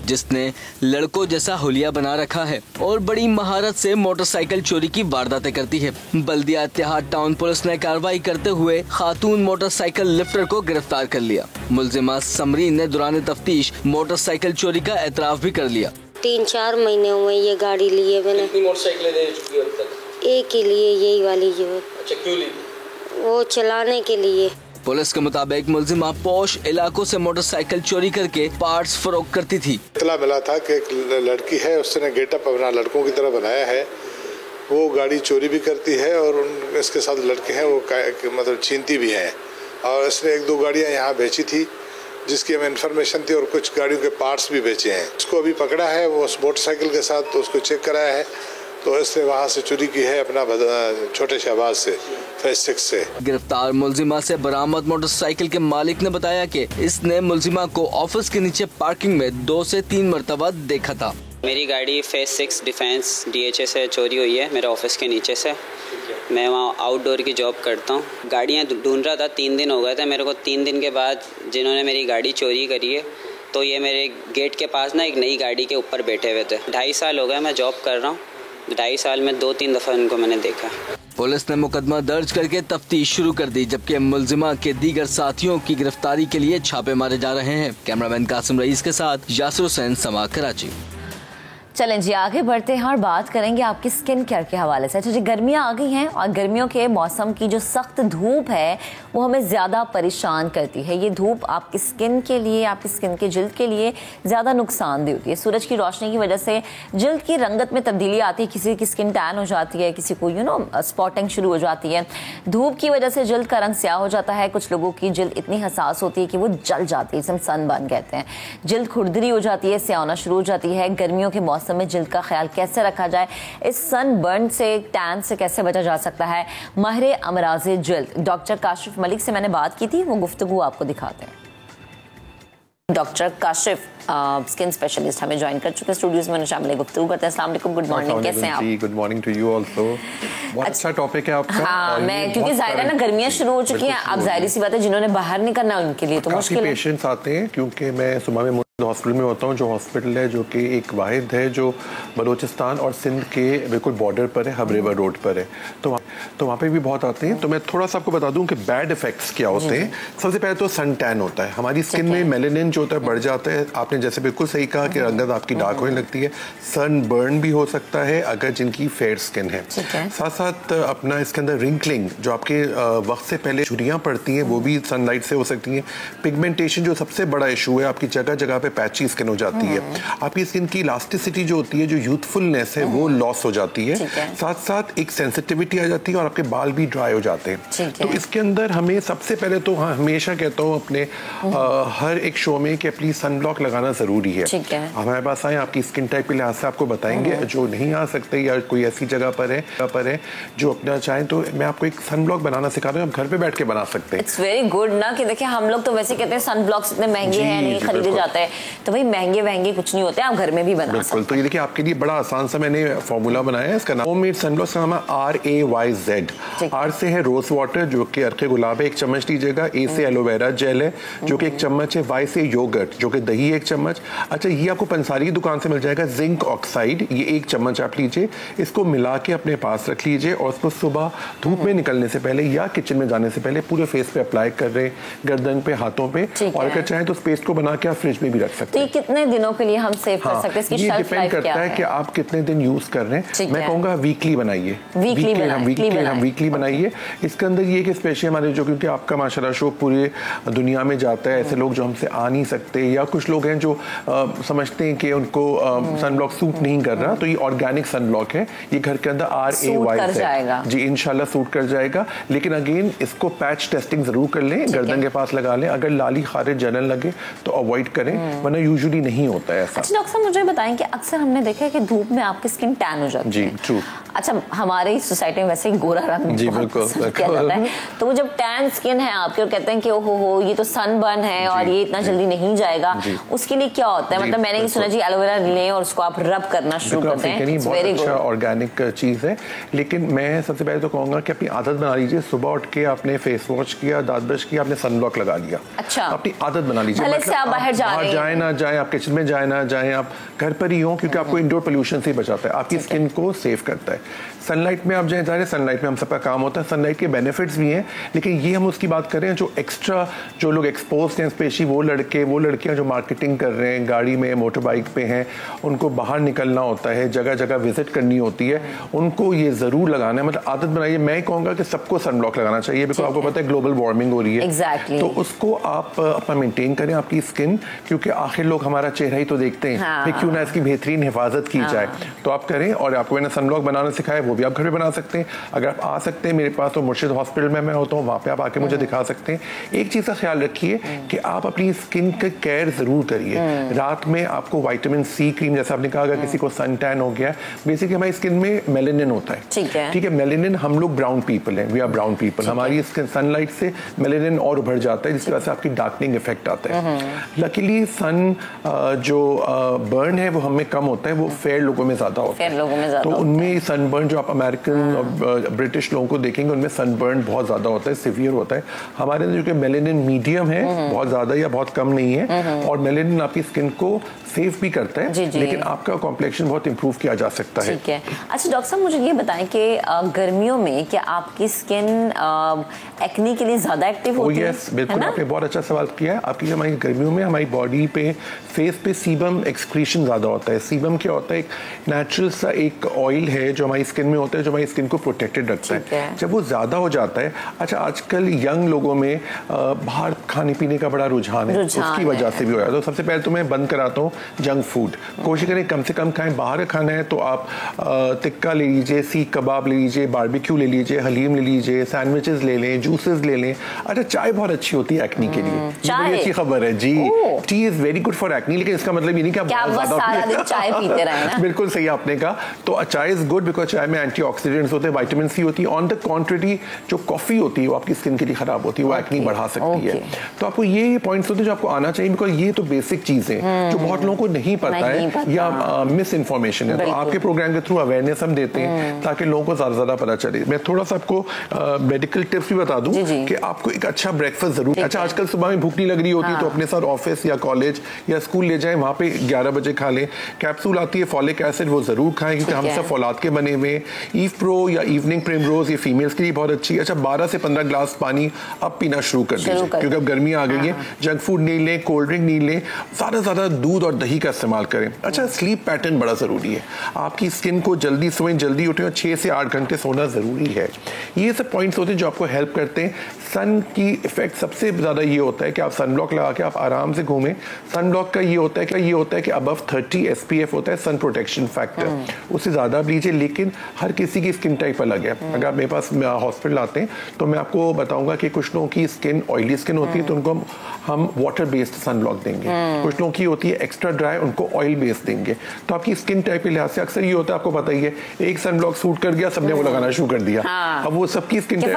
जिसने लड़कों जैसा हुलिया बना रखा है और बड़ी महारत से मोटरसाइकिल चोरी की वारदातें करती है। बल्दिया इत्तेहाद टाउन पुलिस ने कार्रवाई करते हुए खातून मोटरसाइकिल लिफ्टर को गिरफ्तार कर लिया। मुलजिमा समरीन ने दौरान तफ्तीश मोटरसाइकिल चोरी का एतराफ भी कर लिया। 3-4 महीने हुए ये गाड़ी लिए मैंने। कितनी मोटरसाइकिलें ले चुकी हो अब तक? एक ही लिए, यही वाली जो। अच्छा, क्यों ली? वो चलाने के लिए। पुलिस के मुताबिक मुलजिमा पौश इलाकों से मोटरसाइकिल चोरी करके पार्ट्स फरोख्त करती थी। इतला मिला था कि एक लड़की है, उसने गेटअप अपना लड़कों की तरह बनाया है, वो गाड़ी चोरी भी करती है और इसके साथ लड़के हैं वो मतलब छीनती भी हैं। और इसने 1-2 गाड़ियाँ यहाँ बेची थी जिसकी हमें इन्फॉर्मेशन थी और कुछ गाड़ियों के पार्ट्स भी बेचे हैं। उसको अभी पकड़ा है, वो उस मोटरसाइकिल के साथ तो उसको चेक कराया है, तो इसने वहाँ से चोरी की है अपना छोटे शहबाज से, फेज 6 से। गिरफ्तार मुलजिमा से बरामद मोटरसाइकिल के मालिक ने बताया कि इसने मुलजिमा को ऑफिस के नीचे पार्किंग में 2 से 3 मरतबा देखा था। मेरी गाड़ी फेज 6 डिफेंस DHA से चोरी हुई है, मेरे ऑफिस के नीचे से। मैं वहाँ आउटडोर की जॉब करता हूँ। गाड़ियाँ ढूंढ रहा था, 3 दिन हो गए थे मेरे को। 3 दिन के बाद जिन्होंने मेरी गाड़ी चोरी करी है, तो ये मेरे गेट के पास ना एक नई गाड़ी के ऊपर बैठे हुए थे। 2.5 साल हो गए मैं जॉब कर रहा हूँ। 2.5 साल में 2-3 दफ़ा इनको मैंने देखा। पुलिस ने मुकदमा दर्ज करके तफ्तीश शुरू कर दी, जबकि मुलजिमा के दीगर साथियों की गिरफ्तारी के लिए छापे मारे जा रहे हैं। कैमरामैन कासिम रईस के साथ यासिर हुसैन, समा, कराची। चलें जी, आगे बढ़ते हैं और बात करेंगे आपकी स्किन केयर के हवाले से। अच्छा जी, गर्मियाँ आ गई हैं और गर्मियों के मौसम की जो सख्त धूप है वो हमें ज़्यादा परेशान करती है। ये धूप आपकी स्किन के लिए, आपकी स्किन के जिल्द के लिए ज़्यादा नुकसानदेह होती है। सूरज की रोशनी की वजह से जिल्द की रंगत में तब्दीली आती है, किसी की स्किन टैन हो जाती है, किसी को स्पॉटिंग शुरू हो जाती है। धूप की वजह से जिल्द का रंग स्याह हो जाता है। कुछ लोगों की जिल्द इतनी हसास होती है कि वो जल जाती है, जिसे हम सनबर्न कहते हैं। जिल्द खुरदरी हो जाती है, स्याह होना शुरू हो जाती है। गर्मियों के मौसम में जिल्द का ख्याल कैसे रखा जाए, इस सनबर्न से, टैन से कैसे बचा जा सकता है, माहिर अमराज़े जिल्द डॉक्टर काशिफ मलिक से मैंने बात की थी, वो गुफ्तगू आपको दिखाते हैं। डॉक्टर काशिफ स्किन स्पेशलिस्ट हमें ज्वाइन कर चुके स्टूडियोज में, शामिल गुफ्तगू करते हैं। अस्सलाम वालेकुम, गुड मॉर्निंग, कैसे हैं आप? Good morning to you also. बहुत अच्छा टॉपिक है आपका। हाँ, मैं क्योंकि जाहिर है ना गर्मियाँ शुरू हो चुकी हैं, अब जाहिर सी बात है जिन्होंने बाहर निकलना उनके लिए तो मुश्किल है। पेशेंट्स आते हैं क्योंकि मैं सुबह में हॉस्पिटल में होता हूँ, जो हॉस्पिटल है जो कि एक वाहिद है जो बलूचिस्तान और सिंध के बिल्कुल बॉर्डर पर है, हबरेवर रोड पर है। तो वहाँ पे भी बहुत आते हैं। तो मैं थोड़ा सा आपको बता दूं कि बैड इफेक्ट्स क्या होते हैं। सबसे पहले तो सन टैन होता है, हमारी स्किन में मेलेनिन जो होता है बढ़ जाता है। आपने जैसे बिल्कुल सही कहा कि रंगत आपकी डार्क होने लगती है। सन बर्न भी हो सकता है अगर जिनकी फेयर स्किन है। साथ साथ अपना इसके अंदर रिंकलिंग, जो आपके वक्त से पहले झुर्रियाँ पड़ती हैं, वो भी सनलाइट से हो सकती हैं। पिगमेंटेशन जो सबसे बड़ा इशू है, आपकी जगह जगह पे पैची स्किन हो जाती है, आपकी स्किन की इलास्टिसिटी जो होती है, जो यूथफुलनेस है वो लॉस हो जाती है, साथ साथ एक सेंसिटिविटी आ जाती है और आपके बाल भी ड्राई हो जाते हैं। तो इसके अंदर हमें सबसे पहले तो हमेशा कहता हूँ अपने हर एक शो में कि प्लीज सनब्लॉक लगाना जरूरी है। हमारे पास आए, आपकी स्किन टाइप के लिहाज से आपको बताएंगे, जो नहीं आ सकते या कोई ऐसी जगह पर है जो अपना चाहें तो मैं आपको एक सनब्लॉक बनाना सिखा रहा हूँ, आप घर पे बैठ के बना सकते हैं। इट्स वेरी गुड ना कि देखिए हम लोग तो वैसे कहते हैं सनब्लॉक्स इतने महंगे हैं, नहीं खरीदे जाते हैं, तो भाई महंगे कुछ नहीं होते, आप घर में भी बना सकते हैं। तो ये देखिए आपके लिए बड़ा आसान सा मैंने फॉर्मूला बनाया है, इसका नाम होममेड सनब्लॉक का नाम है RAYZ। R से है रोज वाटर जो कि अर्के गुलाब है 1 चम्मच लीजिएगा, A से एलोवेरा जेल है जो कि 1 चम्मच है, Y से योगर्ट जो कि दही है 1 चम्मच। अच्छा, ये आपको पंसारी की दुकान से मिल जाएगा, जिंक ऑक्साइड, ये 1 चम्मच आप लीजिए, इसको मिला के अपने पास रख लीजिए और उसको सुबह धूप में निकलने से पहले या किचन में जाने से पहले पूरे फेस पे अप्लाई कर रहे, गर्दन पे, हाथों पे, और अगर चाहें तो उस पेस्ट को बना के आप फ्रिज में भी रख सकते हैं। तो कितने दिनों के लिए हम सेव कर सकते हैं? इसकी ये शेल्फ डिपेंड लाइफ क्या करता है कि आप कितने दिन यूज कर रहे हैं। मैं कहूँगा वीकली बनाइए, वीकली बनाइए। इसके अंदर ये कि स्पेशली हमारे जो, क्योंकि आपका माशाल्लाह शो पूरे दुनिया में जाता है, ऐसे लोग जो हमसे आ नहीं सकते या कुछ लोग हैं जो समझते हैं कि उनको सनब्लॉक सूट नहीं कर रहा, तो ये ऑर्गेनिक सनब्लॉक है, ये घर के अंदर RAYZ जी इंशाल्लाह सूट कर जाएगा। लेकिन अगेन इसको पैच टेस्टिंग जरूर कर लें, गर्दन के पास लगा लें, अगर लाली खारिज जलन लगे तो अवॉइड करें, वरना यूजुअली नहीं होता है ऐसा। अच्छा डॉक्टर साहब, मुझे बताएं कि अक्सर हमने देखा है कि धूप में आपकी स्किन टैन हो जाती है। जी ट्रू। अच्छा, हमारी सोसाइटी में वैसे ही गोरा रंग जी बिल्कुल किया जाता है, तो वो जब टैन स्किन है आपकी और कहते हैं कि ओहो हो ये तो सनबर्न है और ये इतना जल्दी नहीं जाएगा, उसके लिए क्या होता है? मतलब मैंने ये सुना जी एलोवेरा लें और उसको आप रब करना शुरू करते हैं, इट्स वेरी गुड, ऑर्गेनिक चीज है। लेकिन मैं सबसे पहले तो कहूँगा कि अपनी आदत बना लीजिए, सुबह उठ के आपने फेस वॉश किया, दांत ब्रश किया, आपने सनब्लॉक लगा लिया। अच्छा, अपनी आदत बना लीजिए, मतलब आप बाहर जाए ना जाए, आप किचन में जाए ना जाए, आप घर पर ही हो, क्योंकि आपको इंडोर पोल्यूशन से बचाता है, आपकी स्किन को सेव करता है। सनलाइट में आप जाए जा रहे, सनलाइट में हम सबका काम होता है, सनलाइट के बेनिफिट्स भी हैं, लेकिन ये हम उसकी बात कर रहे हैं जो एक्स्ट्रा जो लोग एक्सपोज हैं, स्पेशली वो लड़कियां जो मार्केटिंग कर रहे हैं, गाड़ी में मोटर बाइक पे हैं, उनको बाहर निकलना होता है, जगह जगह विजिट करनी होती है, उनको ये जरूर लगाना है, मतलब आदत बनाइए। मैं कहूँगा कि सबको सनब्लॉक लगाना चाहिए, बिकॉज आपको पता है ग्लोबल वार्मिंग हो रही है, तो उसको आप अपना मेंटेन करें आपकी स्किन, क्योंकि आखिर लोग हमारा चेहरा ही तो देखते हैं, क्यों ना इसकी बेहतरीन हिफाजत की जाए, तो आप करें। और आपको मैंने सनब्लॉक बनाना सिखाया, वो भी आप घर पे बना सकते हैं। अगर आप आ सकते हैं मेरे पास, तो मुर्शिद हॉस्पिटल में मैं होता हूँ, वहाँ पे आप आके मुझे दिखा सकते हैं। एक चीज़ का ख्याल रखिए कि आप अपनी स्किन का केयर जरूर करिए। रात में आपको विटामिन C क्रीम, जैसे आपने कहा अगर किसी को सन टैन हो गया, बेसिकली हमारी स्किन में मेलेनिन होता है, ठीक है, मेलेनिन, हम लोग ब्राउन पीपल हैं, वी आर ब्राउन पीपल, हमारी स्किन सनलाइट से मेलेनिन और उभर जाता है, जिसकी वजह से आपकी डार्कनिंग इफेक्ट आता है। लकीली सन जो बर्न है वो हमें कम होता है, वो फेयर लोगों में ज्यादा होता है, तो उनमें सनबर्न जो आप अमेरिकन और ब्रिटिश लोगों को देखेंगे उनमें सनबर्न बहुत ज्यादा होता है, सिवियर होता है। हमारे अंदर जो कि मेलेनिन मीडियम है, बहुत ज्यादा या बहुत कम नहीं है, और मेलेनिन आपकी स्किन को सेफ भी करता है, लेकिन आपका कॉम्प्लेक्शन बहुत इंप्रूव किया जा सकता है। ठीक है। अच्छा डॉक्टर साहब, मुझे ये बताएं कि गर्मियों में क्या आपकी स्किन एक्ने के लिए ज्यादा एक्टिव होती है? यस, बिल्कुल, आपने बहुत अच्छा सवाल किया है। आपकी हमारी गर्मियों में हमारी बॉडी पे, फेस पे सीबम एक्सक्रीशन ज्यादा होता है। सीबम क्या होता है? एक नेचुरल सा एक ऑयल है जो हमारी स्किन में होता है, जो हमारी स्किन को प्रोटेक्टेड रखता है। जब वो ज्यादा हो जाता है, अच्छा आजकल यंग लोगों में बाहर खाने पीने का बड़ा रुझान है, उसकी वजह से भी हो जाता है। तो सबसे पहले तो मैं बंद कराता हूँ जंक फूड, कोशिश करें कम से कम खाएं। बाहर का खाना है तो आप टिक्का ले लीजिए, सीख कबाब ले लीजिए, बारबेक्यू ले लीजिए, हलीम ले लीजिए, सैंडविचेस ले लें, जूसेस ले लें। अच्छा, चाय बहुत अच्छी होती है एक्ने के लिए, बड़ी अच्छी खबर है जी। Tea is very good for acne, लेकिन इसका मतलब ये नहीं कि आप बहुत ज्यादा चाय पीते रहें ना। बिल्कुल सही आपने कहा। तो चाय इज गुड बिकॉज चाय में एंटीऑक्सीडेंट्स होते हैं, विटामिन C होती है। ऑन द कॉन्ट्रेरी जो कॉफी होती है वो आपकी स्किन के लिए खराब होती है, वो एक्ने बढ़ा सकती है। तो आपको ये पॉइंट्स होते हैं जो आपको आना चाहिए, बिकॉज ये तो बेसिक चीजें जो बहुत लोगों को नहीं पता है या मिस इन्फॉर्मेशन है। तो आपके प्रोग्राम के थ्रू अवेयरनेस हम देते हैं ताकि लोगों को ज्यादा पता चले। मैं थोड़ा सा आपको मेडिकल टिप्स भी बता दूं कि आपको एक अच्छा ब्रेकफास्ट जरूर। अच्छा, आजकल सुबह में भूख नहीं लग रही होती तो अपने साथ ऑफिस या कॉलेज या स्कूल ले जाएं, वहां पे 11 बजे खा लें। कैप्सूल आती है फॉलिक एसिड, वो जरूर खाएं, क्योंकि हम सब फौलाद के बने हुए। ईव प्रो या इवनिंग प्रिमरोज ये फीमेल्स के लिए बहुत अच्छी है। अच्छा, 12 से 15 ग्लास पानी अब पीना शुरू कर दीजिए, क्योंकि अब गर्मी आ गई है। जंक फूड नहीं लें, कोल्ड ड्रिंक नहीं लें, ज्यादा दूध और दही का इस्तेमाल करें। अच्छा, स्लीप पैटर्न बड़ा जरूरी है। आपकी स्किन को जल्दी सोएं, जल्दी उठें और 6 से 8 घंटे सोना जरूरी है। ये सब पॉइंट्स होते हैं जो आपको हेल्प करते हैं। सन की इफेक्ट सबसे ज्यादा ये होता है कि आप सनब्लॉक लगा के आप आराम से घूमें सनब्लॉक का ये होता है कि अबव 30 SPF होता है सन प्रोटेक्शन फैक्टर, उससे ज़्यादा आप लीजिए, लेकिन हर किसी की स्किन टाइप अलग है। अगर आप मेरे पास हॉस्पिटल आते हैं तो मैं आपको बताऊंगा कि कुछ लोगों की स्किन ऑयली स्किन होती है तो उनको हम वाटर बेस्ड सनब्लॉक देंगे, कुछ लोगों की होती है एक्स्ट्रा ड्राई, उनको ऑयल बेस्ड देंगे। तो आपकी स्किन टाइप के लिहाज से अक्सर ये होता है, आपको पता ही है, एक सनब्लॉक सूट कर गया, सबने वो लगाना शुरू कर दिया। अब वो सबकी स्किन टाइप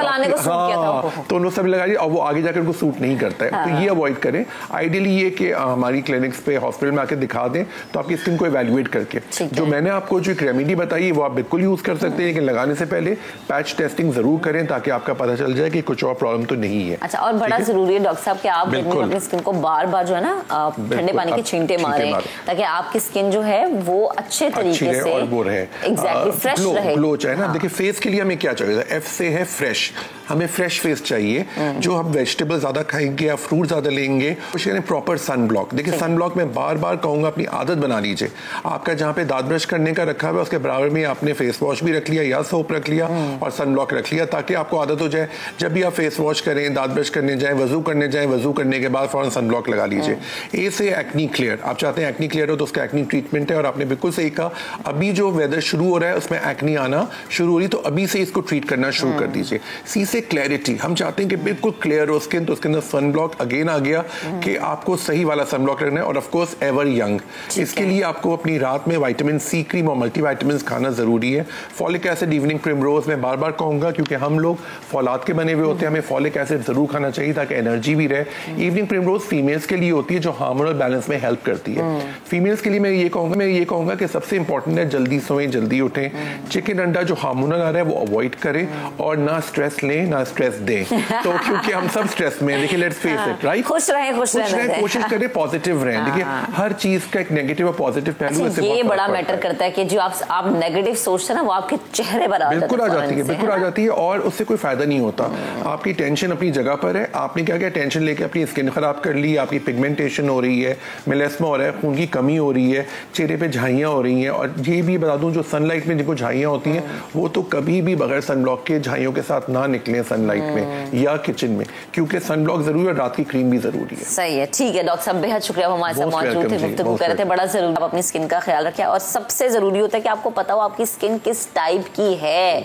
तो उन्होंने सब लगा दिया, अब वो आगे जाकर उनको सूट नहीं करता है। तो ये अवॉइड करें। आइडियली ये कि हमारी क्लिनिक्स पे हॉस्पिटल में आके दिखा दें तो आपकी स्किन को इवैल्यूएट करके जो मैंने आपको जो एक रेमेडी बताई वो आप बिल्कुल यूज कर सकते हैं, लेकिन लगाने से पहले पैच टेस्टिंग जरूर करें ताकि आपका पता चल जाए कि कुछ और प्रॉब्लम तो नहीं है। अच्छा, और बड़ा जरूरी है डॉक्टर साहब कि आप अपनी स्किन को बार-बार जो है ना ठंडे पानी के छींटे मारें ताकि आपकी स्किन जो है वो अच्छे तरीके से और वो रहे, एग्जैक्टली फ्रेश रहे, ग्लो चाहे ना। देखिए फेस के लिए हमें क्या चाहिए, F से है फ्रेश, हमें फ्रेश फेस चाहिए। जो हम वेजिटेबल ज्यादा खाएंगे या फ्रूट ज्यादा लेंगे, उसके प्रॉपर सन ब्लॉक। देखिए सन ब्लॉक में बार बार कहूंगा अपनी आदत बना लीजिए। आपका जहाँ पे दांत ब्रश करने का रखा हुआ है उसके बराबर में आपने फेस वॉश भी रख लिया या सोप रख लिया और सन ब्लॉक रख लिया, ताकि आपको आदत हो जाए जब भी आप फेस वॉश करें, दांत ब्रश करने जाए, वजू करने के बाद फौरन सन ब्लॉक लगा लीजिए। ए से एक्नी क्लियर, आप चाहते हैं एक्नी क्लियर हो तो उसका एक्नी ट्रीटमेंट है, और आपने बिल्कुल सही कहा, अभी जो वेदर शुरू हो रहा है उसमें एक्नी आना शुरू हो रही, तो अभी से इसको ट्रीट करना शुरू कर दीजिए। सी से क्लैरिटी, हम चाहते हैं कि बिल्कुल क्लियर हो स्किन, तो उसके अंदर सन ब्लॉक अगेन आ गया कि आपको सही वाला सन ब्लॉक रखना है, और ऑफ कोर्स एवर यंग। इसके लिए आपको अपनी रात में विटामिन सी क्रीम और मल्टीविटामिन्स खाना जरूरी है। फॉलिक एसिड, इवनिंग प्रिमरोज में बार बार कहूंगा, क्योंकि हम लोग फौलाद के बने हुए होते हैं, हमें फॉलिक एसिड जरूर खाना चाहिए ताकि एनर्जी भी रहे। इवनिंग प्रिमरोज फीमेल्स के लिए होती है जो हार्मोनल बैलेंस में हेल्प करती है। फीमेल्स के लिए मैं ये कहूंगा कि सबसे इंपॉर्टेंट है जल्दी सोएं, जल्दी उठें। चिकन अंडा जो हार्मोनल आ रहा है वो अवॉइड करें, और ना स्ट्रेस लें ना स्ट्रेस दें। तो क्योंकि हम सब स्ट्रेस में, देखिए लेट्स फेस इट, राइट, खुश रहें, कोशिश करें पॉजिटिव रहें। देखिए हर चीज का एक नेगेटिव और पॉजिटिव पहलू है, ये बड़ा मैटर करता है कि जो आप नेगेटिव सोचते हैं ना वो आपके चेहरे पर बिल्कुल आ जाती है, और उससे कोई फायदा नहीं होता। आपकी टेंशन अपनी जगह पर है, आपने क्या क्या टेंशन लेके अपनी स्किन खराब कर ली, आपकी पिगमेंटेशन हो रही है, मेलास्मा हो रहा है, खून की कमी हो रही है, चेहरे पे झाइयां हो रही हैं। और ये भी बता दूं, जो सनलाइट में जिनको झाइयां होती हैं वो तो कभी भी बगैर सनब्लॉक के झाइयों के साथ ना निकलें सनलाइट में या किचन में, क्योंकि सनब्लॉक जरूरी है, रात की क्रीम भी जरूरी है। सही है, ठीक है डॉक्टर साहब, बेहद शुक्रिया, हमारे साथ मौजूद थे, गुफ्तगू कर रहे थे। बड़ा जरूरी आप अपनी स्किन का ख्याल रखें, और सबसे जरूरी होता है कि आपको पता हो आपकी स्किन किस टाइप की है।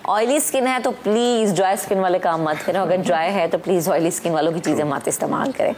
ऑयली स्किन है तो प्लीज ड्राई स्किन वाले काम मत करें, अगर ड्राई है तो प्लीज ऑयली स्किन वालों की चीजें मत इस्तेमाल करें।